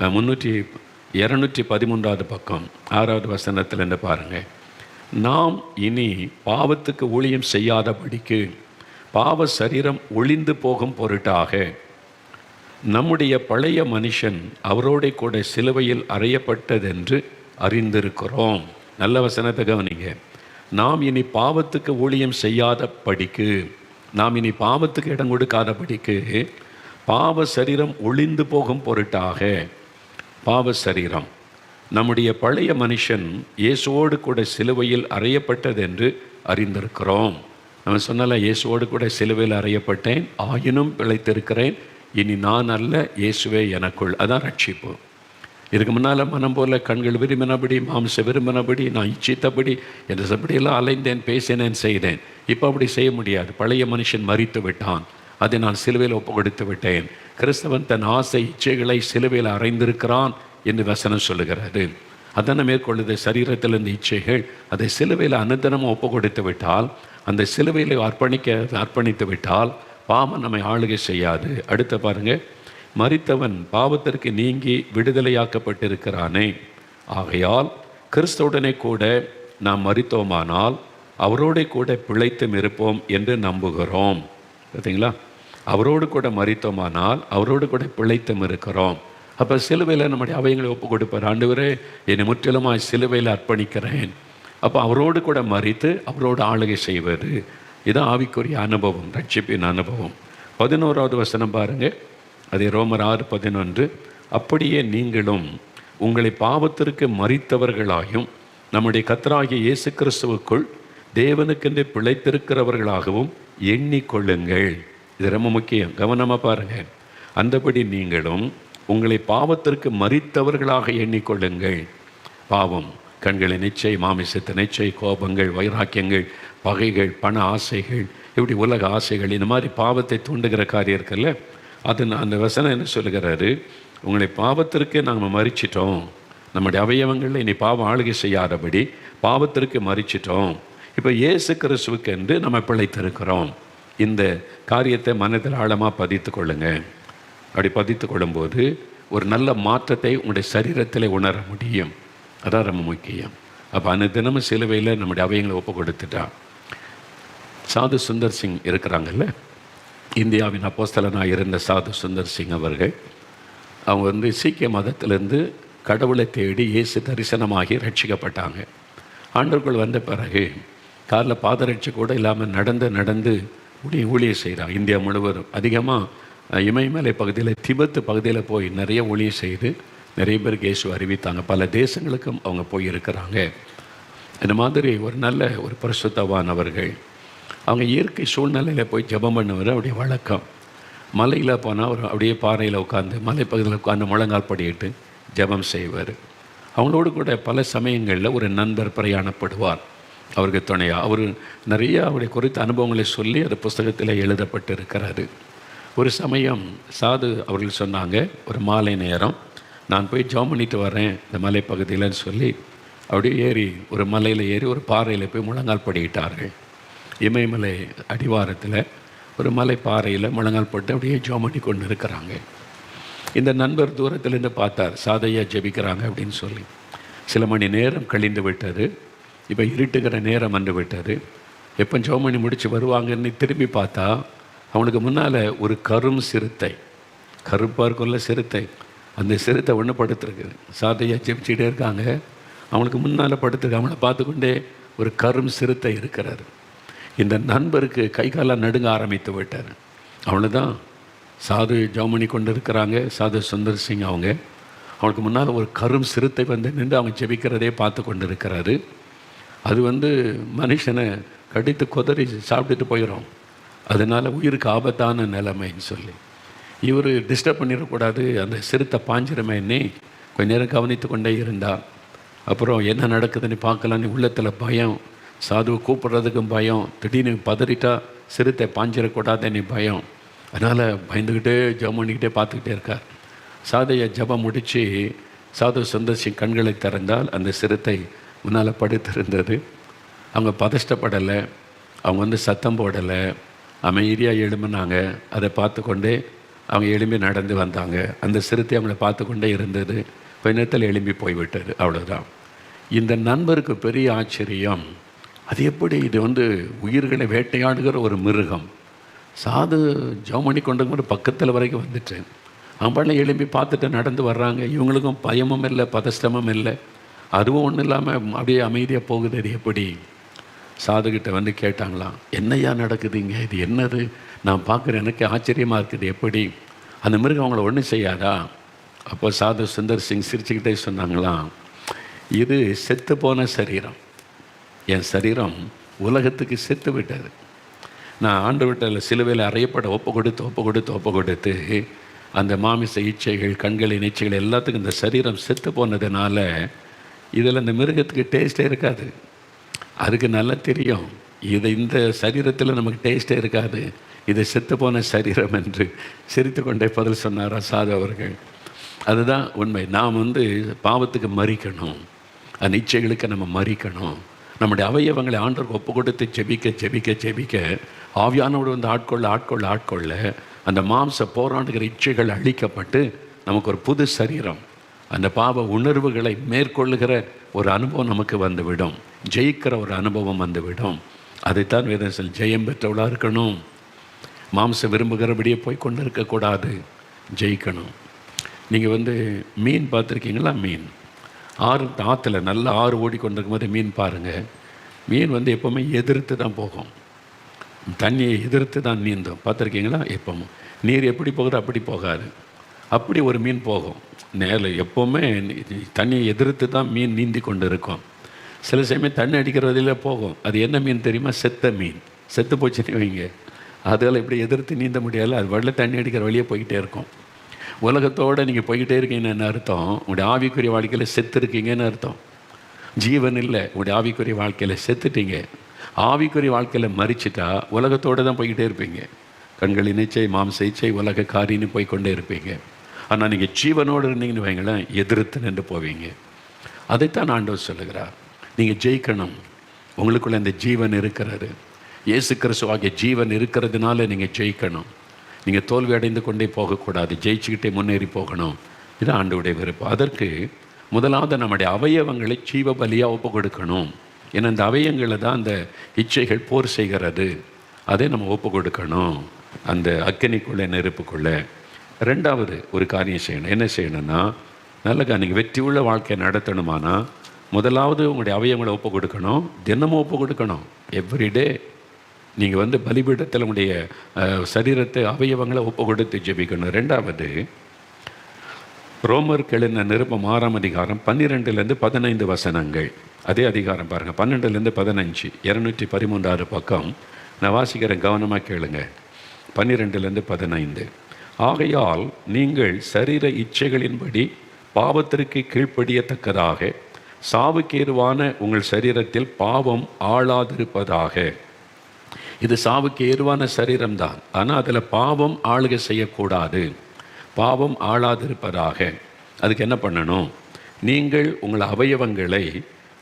213வது பக்கம் 6வது வசனத்திலேருந்து பாருங்கள். நாம் இனி பாவத்துக்கு ஊழியம் செய்யாதபடிக்கு பாவ சரீரம் ஒளிந்து போகும் பொருட்டாக நம்முடைய பழைய மனுஷன் அவரோட கூட சிலுவையில் அறையப்பட்டதென்று அறிந்திருக்கிறோம். நல்ல வசனத்தை கவனிங்க. நாம் இனி பாவத்துக்கு ஊழியம் செய்யாத படிக்கு, நாம் இனி பாவத்துக்கு இடம் கொடுக்காத படிக்கு, பாவ சரீரம் ஒளிந்து போகும் பொருட்டாக, பாவ சரீரம் நம்முடைய பழைய மனுஷன் இயேசுவோடு கூட சிலுவையில் அறையப்பட்டதென்று அறிந்திருக்கிறோம். நம்ம சொன்னால இயேசுவோடு கூட சிலுவையில் அறையப்பட்டேன், ஆயினும் பிழைத்திருக்கிறேன், இனி நான் அல்ல இயேசுவே எனக்குள். அதான் ரட்சிப்பு. இதுக்கு முன்னால் மனம் போல கண்கள் விரும்பினபடி, மாம்ச விரும்பினபடி, நான் இச்சித்தபடி என்றபடியெல்லாம் அலைந்தேன், பேசினேன், செய்தேன். இப்போ அப்படி செய்ய முடியாது. பழைய மனுஷன் மரித்து விட்டான், அதை நான் சிலுவையில் ஒப்பு கொடுத்து விட்டேன். கிறிஸ்தவன் தன் ஆசை இச்சைகளை சிலுவையில் அறைந்திருக்கிறான் என்று வசனம் சொல்லுகிறது. அதனை மேற்கொள்ளுது சரீரத்தில் இந்த இச்சைகள், அதை சிலுவையில் அனுதினமும் ஒப்பு கொடுத்து விட்டால், அந்த சிலுவையில் அர்ப்பணித்து விட்டால் பாவம் நம்மை ஆளுகை செய்யாது. அடுத்த பாருங்க, மரித்தவன் பாவத்திற்கு நீங்கி விடுதலையாக்கப்பட்டிருக்கிறானே, ஆகையால் கிறிஸ்துவுடனே கூட நாம் மரித்தோமானால் அவரோடு கூட பிழைத்தும் இருப்போம் என்று நம்புகிறோம். பார்த்தீங்களா? அவரோடு கூட மரித்தோமானால் அவரோடு கூட பிழைத்தும் இருக்கிறோம். அப்போ சிலுவையில் நம்முடைய அவைகளை ஒப்பு கொடுப்பார். ஆண்டவரே, என்னை முற்றிலுமாய் சிலுவையில் அர்ப்பணிக்கிறேன். அப்போ அவரோடு கூட மரித்து அவரோடு ஆளுகை செய்வது, இதுதான் ஆவிக்குரிய அனுபவம், ரட்சிப்பின் அனுபவம். 11வது வசனம் பாருங்கள், அதே ரோமர் 6:11. அப்படியே நீங்களும் உங்களை பாவத்திற்கு மரித்தவர்களாயும் நம்முடைய கர்த்தராகிய இயேசு கிறிஸ்துவுக்குள் தேவனுக்கென்று பிழைத்திருக்கிறவர்களாகவும் எண்ணிக்கொள்ளுங்கள். இது ரொம்ப முக்கியம், கவனமாக பாருங்கள். அந்தபடி நீங்களும் உங்களை பாவத்திற்கு மரித்தவர்களாக எண்ணிக்கொள்ளுங்கள். பாவம், கண்களின் இச்சை, மாமிசத்தின் இச்சை, கோபங்கள், வைராக்கியங்கள், பகைகள், பண ஆசைகள், இப்படி உலக ஆசைகள், இந்த மாதிரி பாவத்தை தூண்டுகிற காரியம் இருக்குல்ல, அது அந்த வசனம் என்ன சொல்லுகிறாரு? உங்களை பாவத்திற்கு நாங்கள் மரிச்சிட்டோம், நம்முடைய அவயவங்களில் இனி பாவம் ஆளுகை செய்யாதபடி பாவத்திற்கு மரிச்சிட்டோம். இப்போ இயேசு கிறிஸ்துவுக்கு என்று நம்ம பிழைத்திருக்கிறோம். இந்த காரியத்தை மனதில் ஆழமாக பதித்து கொள்ளுங்க. அப்படி பதித்து கொள்ளும்போது ஒரு நல்ல மாற்றத்தை உங்களுடைய சரீரத்தில் உணர முடியும். அதான் ரொம்ப முக்கியம். அப்போ அந்த தினமும் சிலுவையில் நம்முடைய அவயங்களை ஒப்பு கொடுத்துட்டா. சாது சுந்தர் சிங் இருக்கிறாங்கல்ல, இந்தியாவின் அப்போஸ்தலனாக இருந்த சாது சுந்தர் சிங் அவர்கள், அவங்க சீக்கிய மதத்திலேருந்து கடவுளை தேடி இயேசு தரிசனமாகி ரட்சிக்கப்பட்டாங்க. ஆண்டவர்கள் வந்த பிறகு காலில் பாதரட்சி கூட இல்லாமல் நடந்து ஊழியம் செய்கிறாங்க. இந்தியா முழுவதும் அதிகமாக இமயமலை பகுதியில், திபெத்து பகுதியில் போய் நிறைய ஊழியம் செய்து நிறைய பேருக்கு இயேசு அறிவித்தாங்க. பல தேசங்களுக்கும் அவங்க போயிருக்கிறாங்க. இந்த மாதிரி ஒரு நல்ல ஒரு பரிசுத்தவான் அவர்கள். அவங்க இயற்கை சூழ்நிலையில் போய் ஜெபம் பண்ணுவார். அப்படியே வழக்கம். மலையில் போனால் அவர் அப்படியே பாறையில் உட்காந்து, மலைப்பகுதியில் உட்காந்து முழங்கால் படியிட்டு ஜெபம் செய்வார். அவங்களோடு கூட பல சமயங்களில் ஒரு நண்பர் பிரயாணப்படுவார் அவருக்கு துணையாக. அவர் நிறைய அவருடைய குறித்த அனுபவங்களை சொல்லி அது புஸ்தகத்தில் எழுதப்பட்டு இருக்கிறாரு. ஒரு சமயம் சாது அவர்கள் சொன்னாங்க, ஒரு மாலை நேரம் நான் போய் ஜெபம் பண்ணிட்டு வரேன் இந்த மலைப்பகுதியில்னு சொல்லி அப்படியே ஏறி ஒரு மலையில் ஏறி ஒரு பாறையில் போய் முழங்கால் படியிட்டார்கள். இமயமலை அடிவாரத்தில் ஒரு மலை பாறையில் முழங்கால் போட்டு அப்படியே ஜெபம் பண்ணி கொண்டு இருக்கிறாங்க. இந்த நண்பர் தூரத்திலேருந்து பார்த்தார், சாதையா ஜெபிக்கிறாங்க அப்படின்னு சொல்லி. சில மணி நேரம் கழிந்து விட்டது. இப்போ இருட்டுகிற நேரம் வந்து விட்டது. எப்போ ஜெபம் பண்ணி முடித்து வருவாங்கன்னு திரும்பி பார்த்தா அவனுக்கு முன்னால் ஒரு கரும் சிறுத்தை, கருப்பாக இருக்குள்ள சிறுத்தை, அந்த சிறுத்தை ஒன்று படுத்துருக்கு. சாதையா ஜெபிச்சுட்டே இருக்காங்க, அவனுக்கு முன்னால் படுத்துருக்கு. அவனை பார்த்துக்கொண்டே ஒரு கரும் சிறுத்தை இருக்கிறார். இந்த நண்பருக்கு கை காலாக நடுங்க ஆரம்பித்து விட்டார். அவ்வளோதான், சாது ஜெபம் கொண்டு இருக்கிறாங்க. சாது சுந்தர் சிங் அவனுக்கு முன்னால் ஒரு கரும் சிறுத்தை வந்து நின்று அவங்க ஜெபிக்கிறதே பார்த்து கொண்டு இருக்கிறாரு. அது மனுஷனை கடித்து கொதறி சாப்பிட்டுட்டு போயிடும். அதனால் உயிருக்கு ஆபத்தான நிலைமைன்னு சொல்லி இவர் டிஸ்டர்ப் பண்ணிடக்கூடாது, அந்த சிறுத்தை பாஞ்சிரமேன்னு கொஞ்ச நேரம் கவனித்து கொண்டே இருந்தார். அப்புறம் என்ன நடக்குதுன்னு பார்க்கலான்னு உள்ளத்தில் பயம், சாதுவை கூப்பிட்றதுக்கும் பயம், திடீர்னு பதறிட்டா சிறுத்தை பாஞ்சிடக்கூடாதுன்னு பயம். அதனால் பயந்துக்கிட்டே ஜெபம் பண்ணிக்கிட்டே பார்த்துக்கிட்டே இருக்கார். சாதையை ஜெபம் முடித்து சாது சுந்தர் கண்களை திறந்தால் அந்த சிறுத்தை முன்னால் படுத்திருந்தது. அவங்க பதஷ்டப்படலை, அவங்க சத்தம் போடலை, அமைதியாக எழும்பினாங்க. அதை பார்த்து கொண்டே அவங்க எழும்பி நடந்து வந்தாங்க. அந்த சிறுத்தை அவங்கள பார்த்து கொண்டே இருந்தது. கொஞ்ச நேரத்தில் எழும்பி போய்விட்டது. அவ்வளோதான். இந்த நண்பருக்கு பெரிய ஆச்சரியம், அது எப்படி இது உயிர்களை வேட்டையாடுகிற ஒரு மிருகம். சாது ஜெபம் பண்ணி கொண்டு பக்கத்தில் வரைக்கும் வந்துட்டேன். அவங்கள எழும்பி பார்த்துட்டு நடந்து வர்றாங்க. இவங்களுக்கும் பயமும் இல்லை, பதஷ்டமும் இல்லை. அதுவும் ஒன்றும் இல்லாமல் அப்படியே அமைதியாக போகுது. அது எப்படி? சாதுகிட்ட வந்து கேட்டாங்களாம், என்னையா நடக்குதுங்க, இது என்னது? நான் பார்க்குறேன், எனக்கு ஆச்சரியமாக இருக்குது. எப்படி? அந்த மிருகம் அவங்கள ஒன்றும் செய்யாதா? அப்போ சாது சுந்தர் சிங் சிரிச்சுக்கிட்டே சொன்னாங்களாம், இது செத்து போன சரீரம். என் சரீரம் உலகத்துக்கு செத்து விட்டது. நான் ஆண்டு விட்டதில் சிலுவையில் அறையப்பட ஒப்பு கொடுத்து அந்த மாமிச இச்சைகள், கண்களின் இச்சைகள் எல்லாத்துக்கும் இந்த சரீரம் செத்து போனதுனால இதில் இந்த மிருகத்துக்கு டேஸ்ட்டே இருக்காது. அதுக்கு நல்லா தெரியும், இந்த சரீரத்தில் நமக்கு டேஸ்ட்டே இருக்காது, இது செத்து போன சரீரம் என்று சிரித்து கொண்டே பதில் சொன்னாரா சாது அவர்கள். அதுதான் உண்மை. நாம் பாவத்துக்கு மறிக்கணும், அந்த இச்சைகளுக்கு நம்ம மறிக்கணும். நம்முடைய அவயவங்களை ஆண்டவருக்கு ஒப்பு கொடுத்து ஜெபிக்க ஆவியானோடு ஆட்கொள்ள அந்த மாம்ச போராடுகிற இச்சைகள் அழிக்கப்பட்டு நமக்கு ஒரு புது சரீரம், அந்த பாவ உணர்வுகளை மேற்கொள்ளுகிற ஒரு அனுபவம் நமக்கு வந்துவிடும். ஜெயிக்கிற ஒரு அனுபவம் வந்துவிடும். அதைத்தான் வேதத்தில் ஜெயம் பெற்றவளாக இருக்கணும். மாம்சம் விரும்புகிறபடியே போய் கொண்டு இருக்கக்கூடாது, ஜெயிக்கணும். நீங்கள் மீன் பார்த்துருக்கீங்களா? மீன் ஆற்றுல நல்ல ஆறு ஓடிக்கொண்டிருக்கும் போது மீன் பாருங்கள். மீன் எப்போவுமே எதிர்த்து தான் போகும், தண்ணியை எதிர்த்து தான் நீந்தும். பார்த்துருக்கீங்களா? எப்பவும் நீர் எப்படி போகுதோ அப்படி போகாது. அப்படி ஒரு மீன் போகும் நேரில். எப்போவுமே தண்ணியை எதிர்த்து தான் மீன் நீந்தி கொண்டு இருக்கும். சில சமயம் தண்ணி அடிக்கிற வழியில் போகும். அது என்ன மீன் தெரியுமா? செத்த மீன். செத்து போச்சுன்னு வைங்க, அதெல்லாம் இப்படி எதிர்த்து நீந்த முடியாது. அது வழியில் தண்ணி அடிக்கிற வழியே போய்கிட்டே இருக்கும். உலகத்தோடு நீங்கள் போய்கிட்டே இருக்கீங்கன்னு அர்த்தம், உங்களுடைய ஆவிக்குரிய வாழ்க்கையில் செத்து இருக்கீங்கன்னு அர்த்தம். ஜீவன் இல்லை, உங்களுடைய ஆவிக்குரிய வாழ்க்கையில் செத்துட்டீங்க. ஆவிக்குரிய வாழ்க்கையில் மறிச்சிட்டா உலகத்தோடு தான் போய்கிட்டே இருப்பீங்க. கண்களின் இச்சை, மாம்ச இச்சை, உலக காரின்னு போய்கொண்டே இருப்பீங்க. ஆனால் நீங்கள் ஜீவனோடு இருந்தீங்கன்னு வைங்களேன், எதிர்த்து நின்று போவீங்க. அதைத்தான் ஆண்டவர் சொல்லுகிறார். நீங்கள் ஜெயிக்கணும். உங்களுக்குள்ள இந்த ஜீவன் இருக்கிறது, இயேசு கிறிஸ்துவாகிய ஜீவன் இருக்கிறதுனால நீங்கள் ஜெயிக்கணும். நீங்கள் தோல்வி அடைந்து கொண்டே போகக்கூடாது, ஜெயிச்சுக்கிட்டே முன்னேறி போகணும். இது ஆண்டவருடைய விருப்பம். அதற்கு முதலாவது நம்முடைய அவயவங்களை ஜீவ பலியாக ஒப்பு கொடுக்கணும். ஏன்னா இந்த அவயங்களை தான் அந்த இச்சைகள் போர் செய்கிறது. அதை நம்ம ஒப்பு கொடுக்கணும் அந்த அக்கினிக்குள்ளே, நெருப்புக்குள்ளே. ரெண்டாவது ஒரு காரியம் செய்யணும். என்ன செய்யணும்னா, நல்ல நீங்கள் வெற்றி உள்ள வாழ்க்கையை நடத்தணுமானா முதலாவது உங்களுடைய அவயவங்களை ஒப்பு கொடுக்கணும். தினமும் ஒப்பு கொடுக்கணும். எவ்ரிடே நீங்கள் பலிபீடத்தில் உங்களுடைய சரீரத்தை, அவயவங்களை ஒப்பு கொடுத்து ஜெபிக்கணும். ரெண்டாவது, ரோமர் எழுதின நிருபம் 6ஆம் அதிகாரம் 12-15 வசனங்கள். அதே அதிகாரம் பாருங்கள், 12-15, 213 பக்கம். நான் வாசிக்கிறேன், கவனமாக கேளுங்க. 12-15. ஆகையால் நீங்கள் சரீர இச்சைகளின்படி பாவத்திற்கு கீழ்ப்படியத்தக்கதாக சாவுக்கேதுவான உங்கள் சரீரத்தில் பாவம் ஆளாதிருப்பதாக. இது சாவுக்கு ஏதுவான சரீரம்தான், ஆனால் அதில் பாவம் ஆளுகை செய்யக்கூடாது. பாவம் ஆளாதிருப்பதாக. அதுக்கு என்ன பண்ணணும்? நீங்கள் உங்கள் அவயவங்களை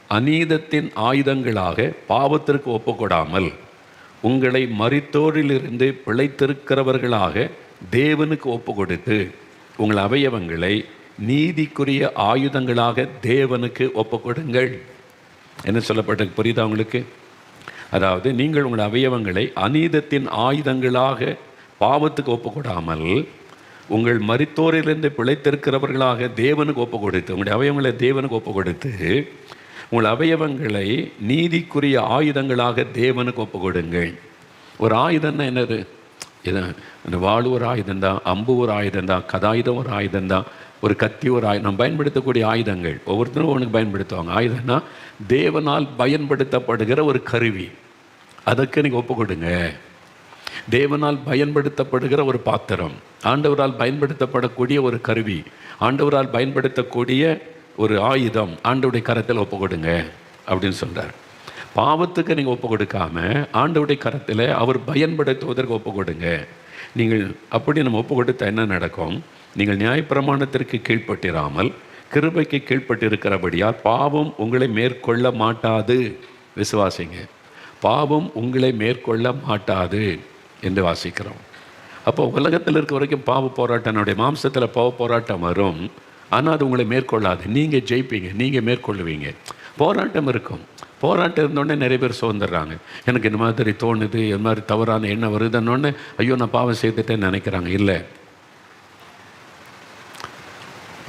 அநீதத்தின் ஆயுதங்களாக பாவத்திற்கு ஒப்புக்கொடாமல் உங்களை மரித்தோரிலிருந்து பிழைத்திருக்கிறவர்களாக தேவனுக்கு ஒப்பு கொடுத்து உங்கள் அவயவங்களை நீதிக்குரிய ஆயுதங்களாக தேவனுக்கு ஒப்பு கொடுங்கள். என்ன சொல்லப்பட்ட புரியுதா உங்களுக்கு? அதாவது நீங்கள் உங்கள் அவயவங்களை அநீதத்தின் ஆயுதங்களாக பாவத்துக்கு ஒப்புக்கொடாமல் உங்கள் மரித்தோரிலிருந்து பிழைத்திருக்கிறவர்களாக தேவனுக்கு ஒப்பு கொடுத்து, உங்களுடைய அவயவங்களை தேவனுக்கு ஒப்பு கொடுத்து உங்கள் அவயவங்களை நீதிக்குரிய ஆயுதங்களாக தேவனுக்கு ஒப்பு கொடுங்கள். ஒரு ஆயுதம்னா என்னது? இந்த வாள் ஒரு ஆயுதம்தான், அம்பு ஒரு ஆயுதம்தான், கதாயுதம் ஒரு ஆயுதம்தான், ஒரு கத்தி ஒரு ஆயுதம். நம்ம பயன்படுத்தக்கூடிய ஆயுதங்கள் ஒவ்வொருத்தரும் ஒன்றுக்கு பயன்படுத்துவாங்க. ஆயுதம்னா தேவனால் பயன்படுத்தப்படுகிற ஒரு கருவி. அதற்கு நீங்கள் ஒப்பு கொடுங்க. தேவனால் பயன்படுத்தப்படுகிற ஒரு பாத்திரம், ஆண்டவரால் பயன்படுத்தப்படக்கூடிய ஒரு கருவி, ஆண்டவரால் பயன்படுத்தக்கூடிய ஒரு ஆயுதம் ஆண்டவருடைய கரத்தில் ஒப்பு கொடுங்க அப்படின்னு சொல்கிறார். பாவத்துக்கு நீங்கள் ஒப்பு கொடுக்காம ஆண்டவருடைய கரத்தில் அவர் பயன்படுத்துவதற்கு ஒப்பு கொடுங்க. நீங்கள் அப்படி நம்ம ஒப்பு கொடுத்தா என்ன நடக்கும்? நீங்கள் நியாயப்பிரமாணத்திற்கு கீழ்ப்பட்டிராமல் கிருபைக்கு கீழ்ப்பட்டிருக்கிறபடியால் பாவம் உங்களை மேற்கொள்ள மாட்டாது. விசுவாசிங்க, பாவம் உங்களை மேற்கொள்ள மாட்டாது என்று வாசிக்கிறோம். அப்போ உலகத்தில் இருக்க வரைக்கும் பாவ போராட்டம், நம்முடைய மாம்சத்தில் பாவ போராட்டம் வரும். ஆனால் அது உங்களை மேற்கொள்ளாது. நீங்கள் ஜெயிப்பீங்க, நீங்கள் மேற்கொள்ளுவீங்க. போராட்டம் இருக்கும். போராட்டம் இருந்தோடனே நிறைய பேர் சோர்ந்துடுறாங்க. எனக்கு இந்த மாதிரி தோணுது, இந்த மாதிரி தவறான எண்ணம் வருதுன்னொடனே ஐயோ நான் பாவம் செய்துட்டேன்னு நினைக்கிறாங்க. இல்லை,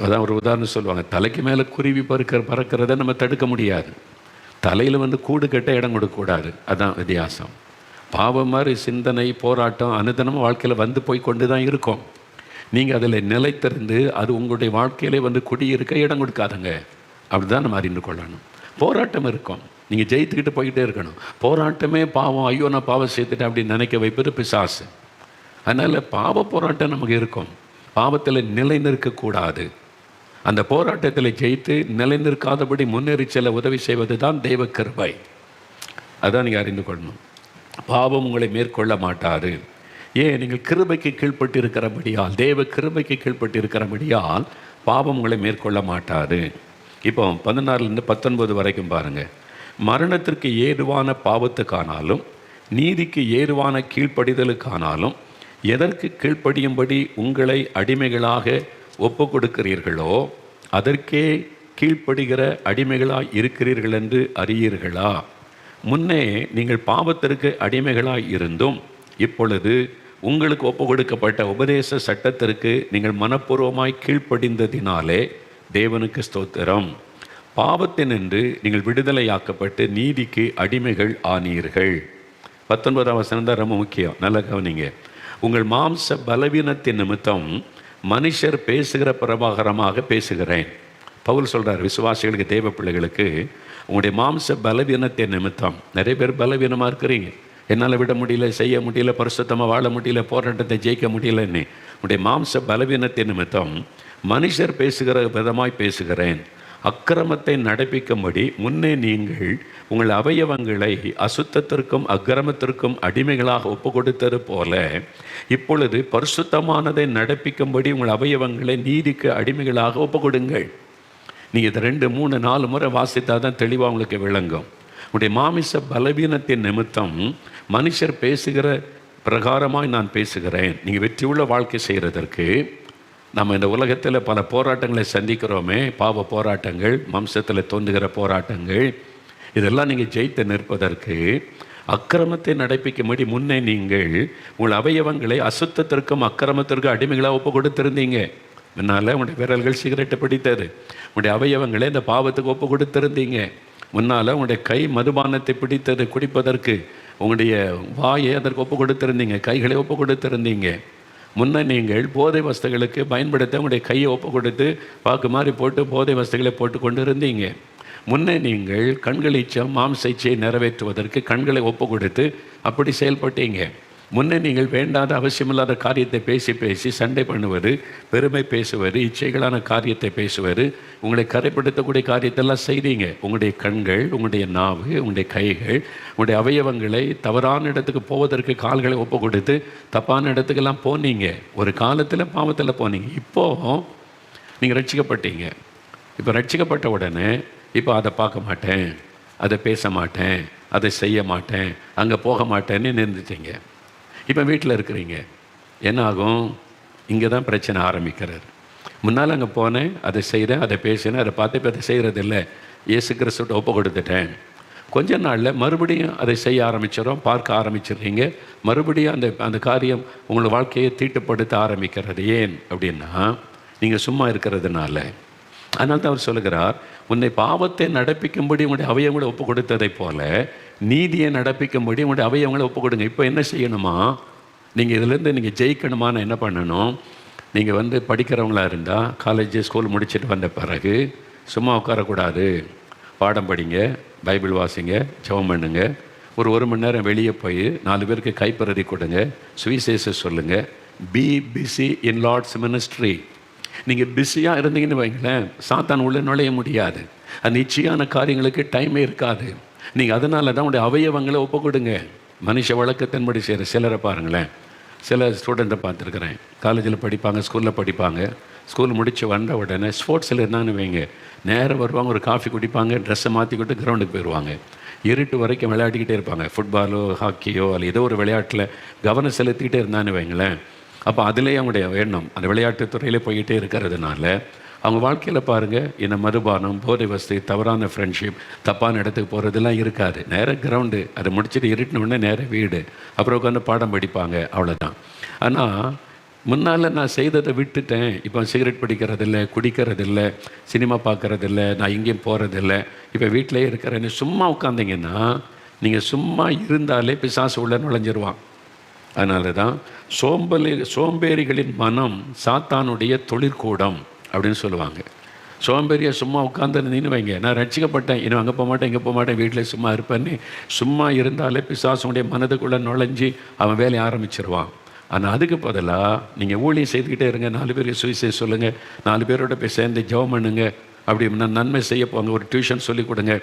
அதான் ஒரு உதாரணம் சொல்லுவாங்க, தலைக்கு மேலே குருவி பறக்கிறத நம்ம தடுக்க முடியாது, தலையில் வந்து கூடு கட்ட இடம் கொடுக்கக்கூடாது. அதுதான் வித்தியாசம். பாவம் மாதிரி சிந்தனை போராட்டம் அனுதினமும் வாழ்க்கையில் வந்து போய் கொண்டு தான் இருக்கும். நீங்கள் அதில் நிலைத்திருந்து அது உங்களுடைய வாழ்க்கையிலே வந்து குடியிருக்க இடம் கொடுக்காதுங்க. அப்படி தான் நம்ம அறிந்து கொள்ளணும். போராட்டம் இருக்கும், நீங்கள் ஜெயித்துக்கிட்டு போய்கிட்டே இருக்கணும். போராட்டமே பாவம், ஐயோ நான் பாவம் சேர்த்துட்டேன் அப்படின்னு நினைக்க வைப்பது பிசாசு. அதனால் பாவ போராட்டம் நமக்கு இருக்கும். பாவத்தில் நிலை நிற்கக்கூடாது. அந்த போராட்டத்தில் ஜெயித்து நிலை நிற்காதபடி முன்னேறி செல்ல உதவி செய்வது தான் தெய்வ கிருபை. அதான் நீங்கள் அறிந்து கொள்ளணும். பாவம் உங்களை மேற்கொள்ள மாட்டாது. ஏன்? நீங்கள் கிருபைக்கு கீழ்ப்பட்டு இருக்கிறபடியால், தேவ கிருபைக்கு கீழ்ப்பட்டு இருக்கிறபடியால் பாவம் உங்களை மேற்கொள்ள மாட்டாது. இப்போ 16லேருந்து 19 வரைக்கும் பாருங்கள். மரணத்திற்கு ஏதுவான பாவத்துக்கானாலும் நீதிக்கு ஏதுவான கீழ்ப்படிதலுக்கானாலும் எதற்கு கீழ்ப்படியும்படி உங்களை அடிமைகளாக ஒப்பு கொடுக்கிறீர்களோ அதற்கே கீழ்ப்படுகிற அடிமைகளாய் இருக்கிறீர்கள் என்று அறியீர்களா? முன்னே நீங்கள் பாவத்திற்கு அடிமைகளாய் இருந்தும் இப்பொழுது உங்களுக்கு ஒப்பு கொடுக்கப்பட்ட உபதேச சட்டத்திற்கு நீங்கள் மனப்பூர்வமாய் கீழ்ப்படிந்ததினாலே தேவனுக்கு ஸ்தோத்திரம். பாவத்தினின்று நீங்கள் விடுதலையாக்கப்பட்டு நீதிக்கு அடிமைகள் ஆனீர்கள். 19ஆம் வசனம் தான் ரொம்ப முக்கியம், நல்லா கவனிங்க. உங்கள் மாம்ச பலவீனத்தின் நிமித்தம் மனுஷர் பேசுகிற பிரபாகரமாக பேசுகிறேன். பவுல் சொல்கிறார் விசுவாசிகளுக்கு, தேவ பிள்ளைகளுக்கு, உங்களுடைய மாம்ச பலவீனத்தின் நிமித்தம், நிறைய பேர் பலவீனமாக இருக்கிறீங்க, என்னால் விட முடியல, செய்ய முடியல, பரிசுத்தமாக வாழ முடியல, போராட்டத்தை ஜெயிக்க முடியலன்னு. உங்களுடைய மாம்ச பலவீனத்தின் நிமித்தம் மனுஷர் பேசுகிற விதமாய் பேசுகிறேன். அக்கிரமத்தை நடப்பிக்கும்படி முன்னே நீங்கள் உங்கள் அவயவங்களை அசுத்தத்திற்கும் அக்கிரமத்திற்கும் அடிமைகளாக ஒப்பு கொடுத்தது போல இப்பொழுது பரிசுத்தமானதை நடப்பிக்கும்படி உங்கள் அவயவங்களை நீதிக்கு அடிமைகளாக ஒப்பு கொடுங்கள். நீங்கள் இதை 2, 3, 4 முறை வாசித்தா தான் தெளிவாக உங்களுக்கு விளங்கும். உங்களுடைய மாமிச பலவீனத்தின் நிமித்தம் மனுஷர் பேசுகிற பிரகாரமாய் நான் பேசுகிறேன். நீங்கள் வெற்றியுள்ள வாழ்க்கை செய்கிறதற்கு நம்ம இந்த உலகத்தில் பல போராட்டங்களை சந்திக்கிறோமே, பாவ போராட்டங்கள், மாம்சத்தில் தோன்றுகிற போராட்டங்கள், இதெல்லாம் நீங்கள் ஜெயித்து நிற்பதற்கு அக்கிரமத்தை நடப்பிக்கும்படி முன்னே நீங்கள் உங்கள் அவயவங்களை அசுத்தத்திற்கும் அக்கிரமத்திற்கும் அடிமைகளாக ஒப்பு கொடுத்திருந்தீங்க. முன்னால் உங்களுடைய விரல்கள் சிகரெட்டை பிடித்தது, உங்களுடைய அவயவங்களை இந்த பாவத்துக்கு ஒப்பு கொடுத்திருந்தீங்க. முன்னால் உங்களுடைய கை மதுபானத்தை பிடித்தது குடிப்பதற்கு, உங்களுடைய வாயை அதற்கு ஒப்பு கொடுத்திருந்தீங்க, கைகளை ஒப்பு கொடுத்திருந்தீங்க. முன்னே நீங்கள் போதை வஸ்துகளுக்கு பயன்படுத்த உங்களுடைய கையை ஒப்பு கொடுத்து வாக்கு மாதிரி போட்டு போதை வஸ்துகளை போட்டு கொண்டு இருந்தீங்க. முன்னே நீங்கள் கண்கள் இச்சம் மாம்ச இச்சையை நிறைவேற்றுவதற்கு கண்களை ஒப்பு கொடுத்து அப்படி செயல்பட்டீங்க. முன்னே நீங்கள் வேண்டாத அவசியமில்லாத காரியத்தை பேசி பேசி சண்டை பண்ணுவது, பெருமை பேசுவது, இச்சைகளான காரியத்தை பேசுவது, உங்களை கரைப்படுத்தக்கூடிய காரியத்தெல்லாம் செய்தீங்க. உங்களுடைய கண்கள், உங்களுடைய நாவு, உங்களுடைய கைகள், உங்களுடைய அவயவங்களை தவறான இடத்துக்கு போவதற்கு கால்களை ஒப்பு கொடுத்து தப்பான இடத்துக்கெல்லாம் போனீங்க. ஒரு காலத்தில் பாவத்தில் போனீங்க. இப்போது நீங்கள் ரட்சிக்கப்பட்டீங்க. இப்போ ரட்சிக்கப்பட்ட உடனே இப்போ அதை பார்க்க மாட்டேன், அதை பேச மாட்டேன், அதை செய்ய மாட்டேன், அங்கே போக மாட்டேன்னு நின்றுட்டீங்க. இப்போ வீட்டில் இருக்கிறீங்க. என்ன ஆகும்? இங்கே தான் பிரச்சனை ஆரம்பிக்கிறார். முன்னால் அங்கே போனேன், அதை செய்கிறேன், அதை பேசினேன், அதை பார்த்து இப்போ அதை செய்கிறதில்ல, இயேசு கிறிஸ்துவிட்ட ஒப்பு கொடுத்துட்டேன். கொஞ்ச நாளில் மறுபடியும் அதை செய்ய ஆரம்பிச்சிடும், பார்க்க ஆரம்பிச்சிடுறீங்க. மறுபடியும் அந்த காரியம் உங்களை வாழ்க்கையை தீட்டுப்படுத்த ஆரம்பிக்கிறது. ஏன் அப்படின்னா நீங்கள் சும்மா இருக்கிறதுனால. அதனால தான் அவர் சொல்லுகிறார், உன்னை பாவத்தை நடப்பிக்கும்படி உங்களுடைய அவயவங்களை ஒப்பு கொடுத்ததை போல நீதியை நடப்பிக்கும்படி உங்களுடைய அவயவங்களை ஒப்பு கொடுங்க. இப்போ என்ன செய்யணுமா? நீங்கள் இதிலேருந்து நீங்கள் ஜெயிக்கணுமான்னு என்ன பண்ணணும்? நீங்கள் படிக்கிறவங்களா இருந்தால் காலேஜ் ஸ்கூல் முடிச்சுட்டு வந்த பிறகு சும்மா உட்காரக்கூடாது. பாடம் படிங்க, பைபிள் வாசிங்க, ஜெபம் பண்ணுங்க. ஒரு மணி நேரம் வெளியே போய் 4 பேருக்கு கைப்பிரதி கொடுங்க, சுவிசேஷம் சொல்லுங்கள். Be busy in Lord's ministry. நீங்கள் பிஸியாக இருந்தீங்கன்னு வைங்களேன், சாத்தான் உள்ள நுழைய முடியாது. அந்த நிச்சயமான காரியங்களுக்கு டைமே இருக்காது. நீங்கள் அதனால தான் உங்களுடைய அவயவங்களை ஒப்பு கொடுங்க. மனுஷ வழக்கத்தின்படி செய்கிற சிலரை பாருங்களேன். சில ஸ்டூடெண்ட்டை பார்த்துருக்குறேன், காலேஜில் படிப்பாங்க, ஸ்கூலில் படிப்பாங்க. ஸ்கூல் முடித்து வந்த உடனே ஸ்போர்ட்ஸில் இருந்தான்னு வைங்க, நேரம் வருவாங்க, ஒரு காஃபி குடிப்பாங்க, ட்ரெஸ்ஸை மாற்றிக்கிட்டு கிரவுண்டுக்கு போயிடுவாங்க. இருட்டு வரைக்கும் விளையாடிக்கிட்டே இருப்பாங்க. ஃபுட்பாலோ ஹாக்கியோ அல்ல ஏதோ ஒரு விளையாட்டில் கவனம் செலுத்திக்கிட்டே இருந்தான்னு வைங்களேன். அப்போ அதிலே அவங்களுடைய எண்ணம் அந்த விளையாட்டுத் துறையிலே போய்கிட்டே இருக்கிறதுனால அவங்க வாழ்க்கையில் பாருங்கள், இந்த மதுபானம், போதை வஸ்து, தவறான ஃப்ரெண்ட்ஷிப், தப்பான இடத்துக்கு போகிறதெல்லாம் இருக்காது. நேராக கிரவுண்டு, அதை முடிச்சுட்டு இருட்டினோடனே நேராக வீடு, அப்புறம் உட்காந்து பாடம் படிப்பாங்க, அவ்வளோதான். ஆனால் முன்னால் நான் செய்ததை விட்டுட்டேன், இப்போ சிகரெட் பிடிக்கிறதில்ல, குடிக்கிறதில்ல, சினிமா பார்க்குறதில்ல, நான் எங்கேயும் போகிறதில்ல, இப்போ வீட்டிலே இருக்கிறேன்னு சும்மா உட்காந்திங்கன்னா, நீங்கள் சும்மா இருந்தாலே பிசாசு உள்ள நுழைஞ்சிருவான். அதனால தான் சோம்பேறிகளின் மனம் சாத்தானுடைய தொழிற்கூடம் அப்படின்னு சொல்லுவாங்க. சோம்பேறியை சும்மா உட்காந்துருந்தீன்னு வைங்க, நான் ரட்சிக்கப்பட்டேன், இன்னும் அங்கே போக மாட்டேன், இங்கே போக மாட்டேன், வீட்டில் சும்மா இருப்பேன்னு சும்மா இருந்தாலே பிசாசுடைய மனதுக்குள்ளே நுழைஞ்சி அவன் வேலையை ஆரம்பிச்சிருவான். ஆனால் அதுக்கு பதிலாக நீங்கள் ஊழியம் செய்துக்கிட்டே இருங்க, 4 பேருக்கு சுவிசேஷம் சொல்லுங்கள், 4 பேரோட போய் சேர்ந்து ஜெபம் பண்ணுங்க, அப்படி நன்மை செய்ய போங்க, ஒரு டியூஷன் சொல்லிக் கொடுங்க.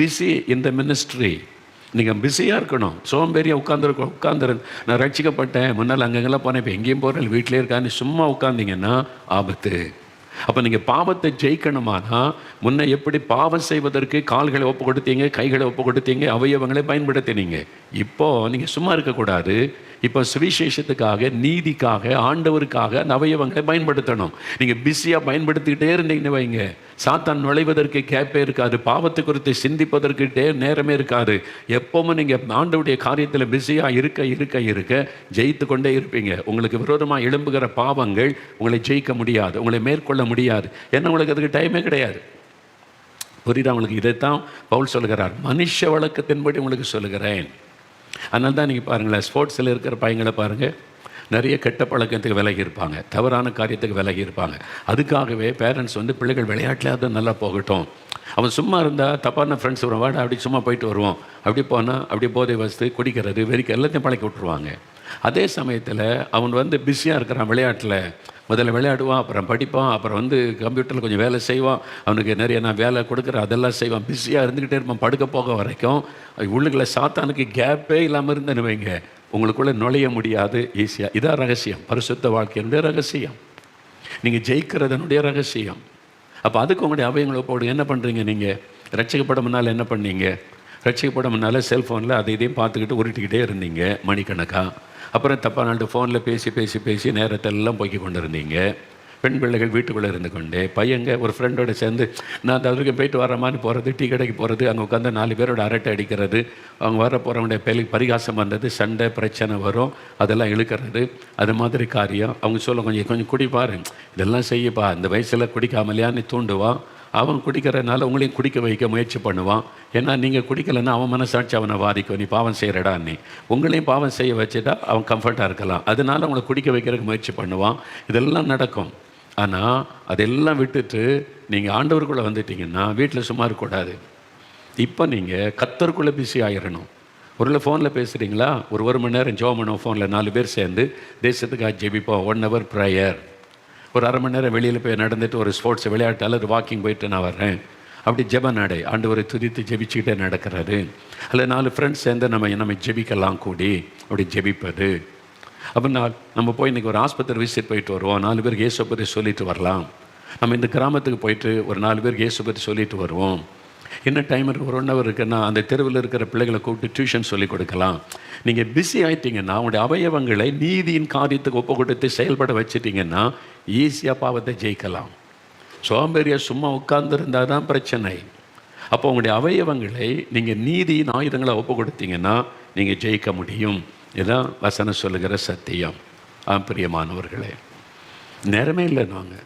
பிஸி இந்த மினிஸ்ட்ரி. நீங்கள் பிஸியாக இருக்கணும். சோம்பேறியாக உட்காந்துரு நான் ரட்சிக்கப்பட்டேன், முன்னால் அங்கங்கெல்லாம் போனேன், இப்போ எங்கேயும் போகிறேன், வீட்டிலே இருக்கான்னு சும்மா உட்காந்திங்கன்னா ஆபத்து. அப்போ நீங்கள் பாவத்தை ஜெயிக்கணுமானா முன்ன எப்படி பாவம் செய்வதற்கு கால்களை ஒப்பு கொடுத்தீங்க, கைகளை ஒப்பு கொடுத்தீங்க, அவயவங்களை பயன்படுத்தினீங்க. இப்போது நீங்கள் சும்மா இருக்கக்கூடாது. இப்போ சுவிசேஷத்துக்காக, நீதிக்காக, ஆண்டவருக்காக அந்த அவயவங்களை பயன்படுத்தணும். நீங்கள் பிஸியாக பயன்படுத்திக்கிட்டே இருந்தீங்கன்னு வைங்க, சாத்தான் நுழைவதற்கு கேப்பே இருக்காது, பாவத்தை குறித்து சிந்திப்பதற்கு நேரமே இருக்காது. எப்பவும் நீங்கள் ஆண்டவருடைய காரியத்தில் பிஸியாக இருக்க ஜெயித்து கொண்டே இருப்பீங்க. உங்களுக்கு விரோதமாக எழும்புகிற பாவங்கள் உங்களை ஜெயிக்க முடியாது, உங்களை மேற்கொள்ள முடியாது. ஏன்னா உங்களுக்கு அதுக்கு டைமே கிடையாது. புரியுதா உங்களுக்கு? இதைத்தான் பவுல் சொல்கிறார், மனுஷ வழக்கத்தின்படி உங்களுக்கு சொல்லுகிறேன். அதனால தான் நீங்கள் பாருங்களேன், ஸ்போர்ட்ஸில் இருக்கிற பையங்களை பாருங்கள், நிறைய கெட்ட பழக்கத்துக்கு விலகி இருப்பாங்க, தவறான காரியத்துக்கு விலகி இருப்பாங்க. அதுக்காகவே பேரண்ட்ஸ் பிள்ளைகள் விளையாட்டுலையாவது நல்லா போகட்டும், அவன் சும்மா இருந்தால் தப்பான ஃப்ரெண்ட்ஸ் வருவான், வாடா அப்படி சும்மா போயிட்டு வருவோம், அப்படி போனால் அப்படி போதை வசதி, குடிக்கிறது, வெறிக்க எல்லாத்தையும் பழக்கி விட்டுருவாங்க. அதே சமயத்தில் அவன் பிஸியாக இருக்கிறான் விளையாட்டில், முதல்ல விளையாடுவான், அப்புறம் படிப்பான், அப்புறம் கம்ப்யூட்டரில் கொஞ்சம் வேலை செய்வான், அவனுக்கு நிறைய நான் வேலை கொடுக்குறேன் அதெல்லாம் செய்வான், பிஸியாக இருந்துக்கிட்டே இருப்பான். படுக்க போக வரைக்கும் உள்ளுக்குள்ள சாத்தானுக்கு கேப்பே இல்லாமல் இருந்தேன்னு வைங்க, உங்களுக்குள்ளே நுழைய முடியாது ஈஸியாக. இதான் ரகசியம், பரிசுத்த வாழ்க்கையினுடைய ரகசியம், நீங்கள் ஜெயிக்கிறதனுடைய ரகசியம். அப்போ அதுக்கு உங்களுடைய அவயங்களை போடு. என்ன பண்ணுறீங்க நீங்கள்? ரட்சிக்கப்பட முன்னால் என்ன பண்ணீங்க? ரட்சிக்கப்பட முன்னால் செல்ஃபோனில் அதை இதையும் பார்த்துக்கிட்டு உருட்டிக்கிட்டே இருந்தீங்க மணிக்கணக்காக. அப்புறம் தப்பான ஃபோனில் பேசி நேரத்தெல்லாம் போய்க்கு கொண்டு இருந்தீங்க. பெண் பிள்ளைகள் வீட்டுக்குள்ளே இருந்து கொண்டு, பையங்க ஒரு ஃப்ரெண்டோடு சேர்ந்து நான் அதுக்கு போயிட்டு வர மாதிரி போகிறது, டீ கடைக்கு போகிறது, அங்கே உட்காந்து 4 பேரோட அரட்டை அடிக்கிறது, அவங்க வர போகிறவங்களுடைய பரிகாசம் வந்தது, சண்டை பிரச்சனை வரும், அதெல்லாம் இழுக்கிறது, அது மாதிரி காரியம். அவங்க சொல்ல கொஞ்சம் குடிப்பாரு, இதெல்லாம் செய்யப்பா, இந்த வயசில் குடிக்காமலையான்னு தூண்டுவான். அவன் குடிக்கிறதுனால உங்களையும் குடிக்க வைக்க முயற்சி பண்ணுவான். ஏன்னா நீங்கள் குடிக்கலைன்னா அவன் மனசாட்சி அவனை பாதிக்கும், நீ பாவம் செய்கிறடா, நீ உங்களையும் பாவம் செய்ய வச்சுட்டா அவன் கம்ஃபர்ட்டாக இருக்கலாம், அதனால் அவங்களை குடிக்க வைக்கிறதுக்கு முயற்சி பண்ணுவான். இதெல்லாம் நடக்கும். ஆனால் அதெல்லாம் விட்டுட்டு நீங்கள் ஆண்டவருக்குள்ளே வந்துட்டிங்கன்னா வீட்டில் சும்மா இருக்கக்கூடாது. இப்போ நீங்கள் கர்த்தருக்குள்ளே பிஸி ஆகிடணும். ஒரு ஃபோனில் பேசுகிறீங்களா, ஒரு மணி நேரம் ஜெபம் பண்ணுவோம் ஃபோனில், 4 பேர் சேர்ந்து தேசத்துக்காக ஜெபிப்போம், 1 hour ப்ரேயர். ஒரு அரை மணி நேரம் வெளியில் போய் நடந்துட்டு ஒரு ஸ்போர்ட்ஸ் விளையாட்டு அல்லது வாக்கிங் போயிட்டு நான் வர்றேன், அப்படி ஜெப நடை, ஆண்டவரை துதித்து ஜெபிச்சுக்கிட்டே நடக்கிறது. அல்லது 4 ஃப்ரெண்ட்ஸ் சேர்ந்து நம்ம ஜெபிக்கலாம் கூடி, அப்படி ஜெபிப்பது. அப்போ நம்ம போய் இன்றைக்கி ஒரு ஆஸ்பத்திரி விசிட் போயிட்டு வருவோம், 4 பேருக்கு இயேசுவை பற்றி சொல்லிட்டு வரலாம். நம்ம இந்த கிராமத்துக்கு போயிட்டு ஒரு 4 பேருக்கு இயேசுவை பற்றி சொல்லிட்டு வருவோம். என்ன டைம் இருக்குது, ஒரு 1 hour இருக்குன்னா அந்த தெருவில் இருக்கிற பிள்ளைகளை கூப்பிட்டு டியூஷன் சொல்லிக் கொடுக்கலாம். நீங்கள் பிஸி ஆகிட்டீங்கன்னா உங்களுடைய அவயவங்களை நீதியின் காரியத்துக்கு ஒப்பு கொடுத்து செயல்பட வச்சுட்டிங்கன்னா ஈஸியாக பாவத்தை ஜெயிக்கலாம். சோம்பேறியாக சும்மா உட்கார்ந்துருந்தால் தான் பிரச்சனை. அப்போ உங்களுடைய அவயவங்களை நீங்கள் நீதியின் ஆயுதங்களை ஒப்பு கொடுத்தீங்கன்னா நீங்கள் ஜெயிக்க முடியும். இதுதான் வசனம் சொல்லுகிற சத்தியம். பிரியமானவர்களே, நேரமே இல்லை, நாங்கள்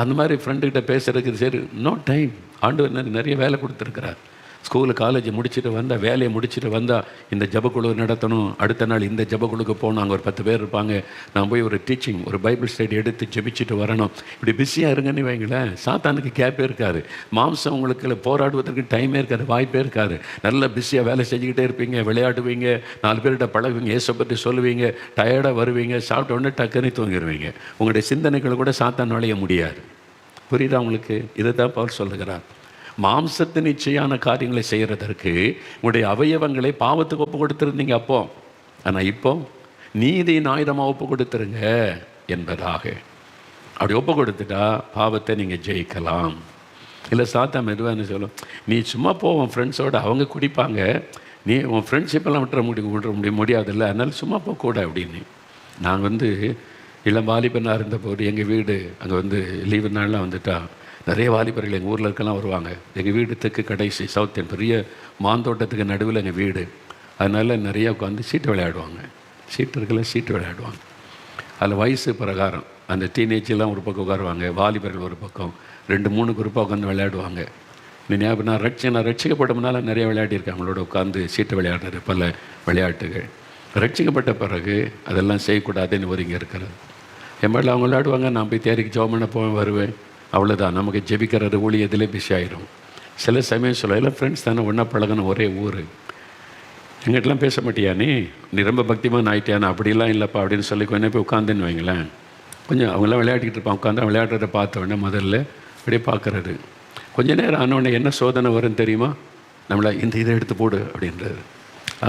அந்த மாதிரி ஃப்ரெண்டுக்கிட்ட பேசுகிறதுக்கு சரி நோ டைம். ஆண்டவர் நிறைய வேலை கொடுத்துருக்கிறார். ஸ்கூலு காலேஜ் முடிச்சுட்டு வந்தால், வேலையை முடிச்சுட்டு வந்தால் இந்த ஜபக்குழு நடத்தணும், அடுத்த நாள் இந்த ஜபக்குழுக்கு போகணும், அங்கே ஒரு 10 பேர் இருப்பாங்க, நான் போய் ஒரு டீச்சிங் ஒரு பைபிள் ஸ்டடி எடுத்து ஜெபிச்சுட்டு வரணும். இப்படி பிஸியாக இருங்கன்னு வைங்களேன், சாத்தானுக்கு கேப்பே இருக்காது, மாம்சம் உங்களுக்கு போராடுவதற்கு டைமே இருக்காது, வாய்ப்பே இருக்காது. நல்ல பிஸியாக வேலை செஞ்சுக்கிட்டே இருப்பீங்க, விளையாடுவீங்க, 4 பேர்கிட்ட பழகுவீங்க, இயேசுவை பற்றி சொல்லுவீங்க, டயர்டாக வருவீங்க, சாப்பிட்ட உடனே டக்குன்னு தூங்கிடுவீங்க. உங்களுடைய சிந்தனைகள் கூட சாத்தான் நுழைய முடியாது. புரியுதா உங்களுக்கு? இதை தான் பவுல் சொல்லுகிறார். மாம்சத்தின் நிச்சயான காரியங்களை செய்கிறதற்கு உங்களுடைய அவயவங்களை பாவத்துக்கு ஒப்பு கொடுத்துருந்தீங்க அப்போ. ஆனால் இப்போ நீதியின் ஆயுதமாக ஒப்பு கொடுத்துருங்க என்பதாக. அப்படி ஒப்பு கொடுத்துட்டா பாவத்தை நீங்கள் ஜெயிக்கலாம். இல்லை சாத்தா மெதுவாக சொல்லும், நீ சும்மா போவோம் ஃப்ரெண்ட்ஸோடு, அவங்க குடிப்பாங்க, நீ உன் ஃப்ரெண்ட்ஷிப்பெல்லாம் விட்டுற முடியாதில்ல, அதனால சும்மா போகக்கூட அப்படின்னு. நான் இளம் வாலிபனாக இருந்தபோது எங்கள் வீடு அங்கே லீவு நாள்லாம் வந்துட்டா நிறைய வாலிபர்கள் எங்கள் ஊரில் இருக்கலாம் வருவாங்க. எங்கள் வீடு தெற்கு கடைசி சவுத் பெரிய மாந்தோட்டத்துக்கு நடுவில் எங்கள் வீடு. அதனால் நிறைய உட்காந்து சீட்டு விளையாடுவாங்க. சீட்டு விளையாடுவாங்க. அதில் வயசு பிரகாரம் அந்த டீனேஜெலாம் ஒரு பக்கம் உட்காருவாங்க, வாலிபர்கள் ஒரு பக்கம் 2-3 குரூப்பாக உட்காந்து விளையாடுவாங்க. நான் ரட்சிக்கப்பட்டோம்னால நிறைய விளையாடியிருக்கேன் அவங்களோட உட்காந்து சீட்டு விளையாடுறது, பல விளையாட்டுகள். ரட்சிக்கப்பட்ட பிறகு அதெல்லாம் செய்யக்கூடாதுன்னு ஒதுங்கி இருக்கிறது. என் மேலே அவங்க விளையாடுவாங்க, நான் போய் தேரிக்கு ஜெபம் பண்ண போவேன், வருவேன், அவ்வளோதான். நமக்கு ஜெபிக்கிறது ஊழியத்திலே பிஸி ஆயிரும். சில சமயம் சொல்ல எல்லாம் ஃப்ரெண்ட்ஸ் தானே, ஒன்றா பழகணும், ஒரே ஊர், எங்கிட்டலாம் பேச மாட்டியா நீ ரொம்ப பக்திமான் ஆகிட்டியானே? அப்படிலாம் இல்லைப்பா அப்படின்னு சொல்லி கொஞ்சம் போய் உட்காந்துன்னு வைங்களேன். கொஞ்சம் அவங்களாம் விளையாடிக்கிட்டு இருப்பான், உட்காந்து விளையாடுறத பார்த்த உடனே முதல்ல அப்படியே பார்க்குறது. கொஞ்ச நேரம் ஆனோடனே என்ன சோதனை வரும்னு தெரியுமா? நம்மளை இதை எடுத்து போடு அப்படின்றது.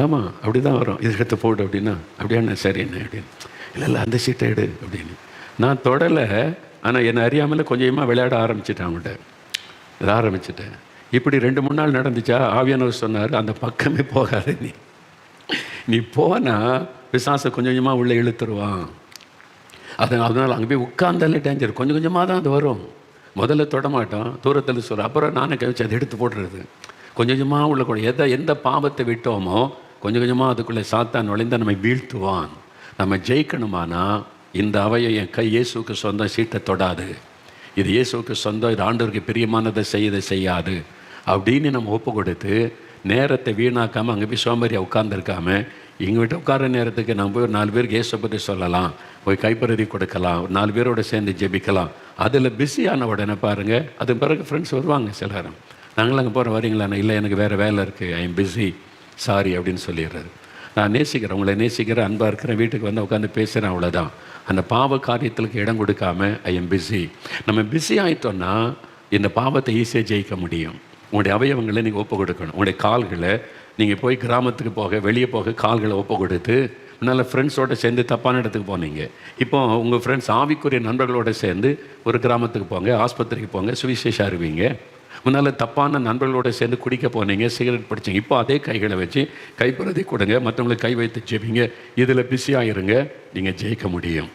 ஆமாம் அப்படி தான் வரும், இதை எடுத்து போடு அப்படின்னா அப்படியாண்ணே சரி என்ன அப்படின்னு, இல்லை அந்த சீட்டை எடு அப்படின்னு. நான் தொடலை, ஆனால் என்னை அறியாமல் கொஞ்சமாக விளையாட ஆரம்பிச்சிட்டேன், அவங்கள்ட்ட ஆரம்பிச்சிட்டேன். இப்படி 2-3 நாள் நடந்துச்சா, ஆவியானவர் சொன்னார், அந்த பக்கமே போகாது, நீ போனால் பிசாசை கொஞ்சம் கொஞ்சமாக உள்ளே இழுத்துருவான். அதனால் அங்கே போய் உட்கார்ந்தாலே டேஞ்சர். கொஞ்சம் கொஞ்சமாக தான் அது வரும், முதல்ல தொடமாட்டோம், தூரத்தில் சொல்கிறோம், அப்புறம் நானே கழிச்சு அதை எடுத்து போடுறது. கொஞ்சம் கொஞ்சமாக உள்ள கூட எந்த பாவத்தை விட்டோமோ கொஞ்சம் கொஞ்சமாக அதுக்குள்ளே சாத்தான் நுழைந்த நம்மை வீழ்த்துவான். நம்ம ஜெயிக்கணுமானா இந்த அவையை என் கை இயேசுக்கு சொந்தம், சீட்டை தொடாது, இது இயேசுக்கு சொந்தம், இது ஆண்டவருக்கு பிரியமானதை செய்யாது அப்படின்னு நம்ம ஒப்பு கொடுத்து நேரத்தை வீணாக்காமல் அங்கே போய் சோம்பேறியாக உட்கார்ந்துருக்காம இங்கே விட்டு உட்கார நேரத்துக்கு நம்ம போய் ஒரு 4 பேருக்கு இயேசு பற்றி சொல்லலாம், போய் கைப்பறுதி கொடுக்கலாம், 4 பேரோட சேர்ந்து ஜெபிக்கலாம். அதில் பிஸியான உடனே பாருங்கள், அது பிறகு ஃப்ரெண்ட்ஸ் வருவாங்க சிலரும், நாங்களும் அங்கே போகிற வரீங்களாண்ணா, இல்லை எனக்கு வேறு வேலை இருக்குது, ஐ எம் பிஸி சாரி அப்படின்னு சொல்லிடுறது. நான் நேசிக்கிறேன், உங்களை நேசிக்கிறேன், அன்பாக இருக்கிறேன், வீட்டுக்கு வந்து உட்காந்து பேசுகிறேன், அவ்வளோதான். அந்த பாவ காரியத்துக்கு இடம் கொடுக்காம ஐ எம் பிஸி. நம்ம பிஸி ஆகிட்டோன்னா இந்த பாவத்தை ஈஸியாக ஜெயிக்க முடியும். உங்களுடைய அவயவங்களை நீங்கள் ஒப்பு கொடுக்கணும். உங்களுடைய கால்களை நீங்கள் போய் கிராமத்துக்கு போக, வெளியே போக கால்களை ஒப்பு கொடுத்து, முன்னால் ஃப்ரெண்ட்ஸோடு சேர்ந்து தப்பான இடத்துக்கு போனீங்க, இப்போ உங்கள் ஃப்ரெண்ட்ஸ் ஆவிக்குரிய நண்பர்களோடு சேர்ந்து ஒரு கிராமத்துக்கு போங்க, ஆஸ்பத்திரிக்கு போங்க, சுவிசேஷம் அறிவிங்க. முன்னால் தப்பான நண்பர்களோடு சேர்ந்து குடிக்க போனீங்க, சிகரெட் பிடிச்சிங்க, இப்போ அதே கைகளை வச்சு கைப்பறுதி கொடுங்க, மற்றவங்களுக்கு கை வைத்து ஜெபிங்க, இதில் பிஸியாக இருங்க, நீங்கள் ஜெயிக்க முடியும்.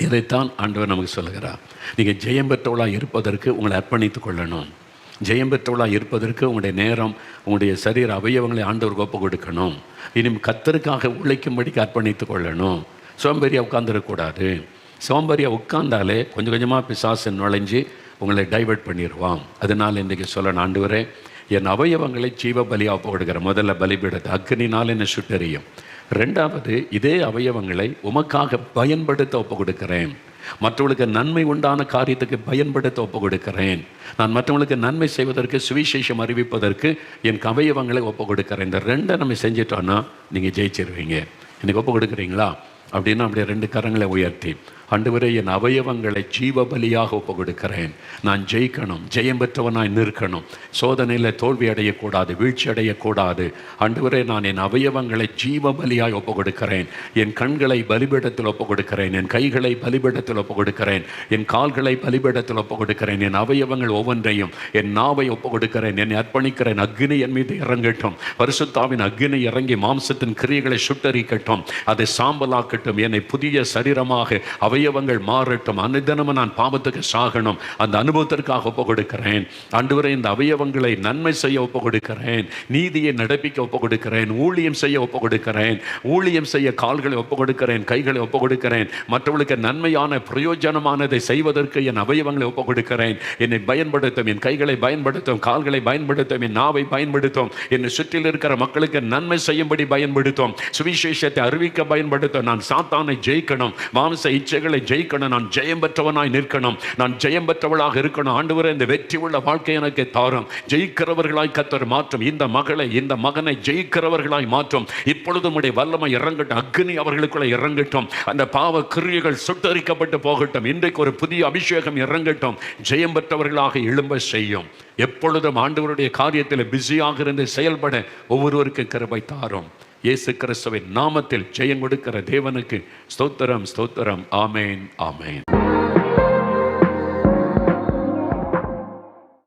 இதைத்தான் ஆண்டவர் நமக்கு சொல்லுகிறார். நீங்கள் ஜெயம் பெற்றவளாக இருப்பதற்கு உங்களை அர்ப்பணித்து கொள்ளணும். ஜெயம் பெற்றவளாக இருப்பதற்கு உங்களுடைய நேரம், உங்களுடைய சரீர அவயவங்களை ஆண்டவருக்கு ஒப்பு கொடுக்கணும். இனி கர்த்தருக்காக உழைக்கும்படிக்கு அர்ப்பணித்து கொள்ளணும். சோம்பேறியாக உட்காந்துடக்கூடாது. சோம்பேறியாக உட்கார்ந்தாலே கொஞ்சம் கொஞ்சமாக பிசாசு நுழைஞ்சு உங்களை டைவர்ட் பண்ணிடுவான். அதனால் இன்றைக்கி சொல்லணும், ஆண்டவரே என் அவயவங்களை ஜீவ பலியாக ஒப்பு கொடுக்குறேன். முதல்ல பலிபீடத்தை அக்னினால் என்னை சுட்டெரியும். 2வது இதே அவயவங்களை உமக்காக பயன்படுத்த ஒப்பு கொடுக்கிறேன். மற்றவர்களுக்கு நன்மை உண்டான காரியத்துக்கு பயன்படுத்த ஒப்பு கொடுக்கிறேன். நான் மற்றவங்களுக்கு நன்மை செய்வதற்கு, சுவிசேஷம் அறிவிப்பதற்கு என் அவயவங்களை ஒப்பு கொடுக்கிறேன். இந்த 2 நம்ம செஞ்சிட்டோன்னா நீங்கள் ஜெயிச்சிருவீங்க. எனக்கு ஒப்பு கொடுக்குறீங்களா அப்படின்னா அப்படியே 2 கரங்களை உயர்த்தி, ஆண்டவரே என் அவயவங்களை ஜீவ பலியாக ஒப்பு கொடுக்கிறேன். நான் ஜெயிக்கணும், ஜெயம் பெற்றவனாய் நிற்கணும், சோதனையில் தோல்வி அடையக்கூடாது, வீழ்ச்சி அடையக்கூடாது. ஆண்டவரே நான் என் அவயவங்களை ஜீவ பலியாய் ஒப்பு கொடுக்கிறேன். என் கண்களை பலிபீடத்தில் ஒப்பு கொடுக்கிறேன், என் கைகளை பலிபீடத்தில் ஒப்பு கொடுக்கிறேன், என் கால்களை பலிபீடத்தில் ஒப்பு கொடுக்கிறேன், என் அவயவங்கள் ஒவ்வொன்றையும், என் நாவை ஒப்பு கொடுக்கிறேன், என்னை அர்ப்பணிக்கிறேன். அக்னி என் மீது இறங்கட்டும், பரிசுத்தாவின் அக்னி இறங்கி மாம்சத்தின் கிரியைகளை சுட்டரிக்கட்டும், அதை சாம்பலாக்கட்டும், என்னை புதிய சரீரமாக அவயவங்கள் மாறட்டும். அனுதினமும் நான் பாவத்துக்கு சாகணும், அந்த அனுபவத்திற்காக ஒப்பு கொடுக்கிறேன். ஆண்டவரே இந்த அவயவங்களை நன்மை செய்ய ஒப்பு கொடுக்கிறேன், நீதியை நடப்பிக்க ஒப்பு கொடுக்கிறேன், ஊழியம் செய்ய ஒப்பு கொடுக்கிறேன், ஊழியம் செய்ய கால்களை ஒப்பு கொடுக்கிறேன், கைகளை ஒப்பு கொடுக்கிறேன், மற்றவர்களுக்கு நன்மையான பிரயோஜனமானதை செய்வதற்கு என் அவயவங்களை ஒப்பு கொடுக்கிறேன். என்னை பயன்படுத்தும், என் கைகளை பயன்படுத்தும், கால்களை பயன்படுத்தும், என் நாவை பயன்படுத்தும், என்னை சுற்றில் இருக்கிற மக்களுக்கு நன்மை செய்யும்படி பயன்படுத்தும், சுவிசேஷத்தை அறிவிக்க பயன்படுத்தும். நான் சாத்தானை ஜெயிக்கணும், மாம்ச இச்சைகளை ஜெயிக்கணும், நான் ஜெயம் பெற்றவனாய் நிற்கணும், நான் ஜெயம் பெற்றவளாக இருக்கணும். ஆண்டவரே இந்த வெற்றி உள்ள வாழ்க்கை எனக்கு தாரும், ஜெயிக்கிறவர்களாய் கர்த்தர் மாற்றும், இந்த மகளை இந்த மகனை ஜெயிக்கிறவர்களாய் மாற்றும். இப்பொழுது உம்முடைய வல்லமை இறங்கட்டும், அக்னி அவர்களுக்குள்ள இறங்கட்டும், அந்த பாவ கிரியைகள் சுட்டரிக்கப்பட்டு போகட்டும். இன்றைக்கு ஒரு புதிய அபிஷேகம் இறங்கட்டும், ஜெயம் பெற்றவர்களாக எழும்ப செய்யும். எப்பொழுதும் ஆண்டவருடைய காரியத்தில் பிஸியாக இருந்து செயல்பட ஒவ்வொருவருக்கு கிருபை தாரும். இயேசு கிறிஸ்துவின் நாமத்தில் ஜெயம் கொடுக்கிற தேவனுக்கு ஸ்தோத்திரம், ஸ்தோத்திரம். ஆமேன், ஆமேன்.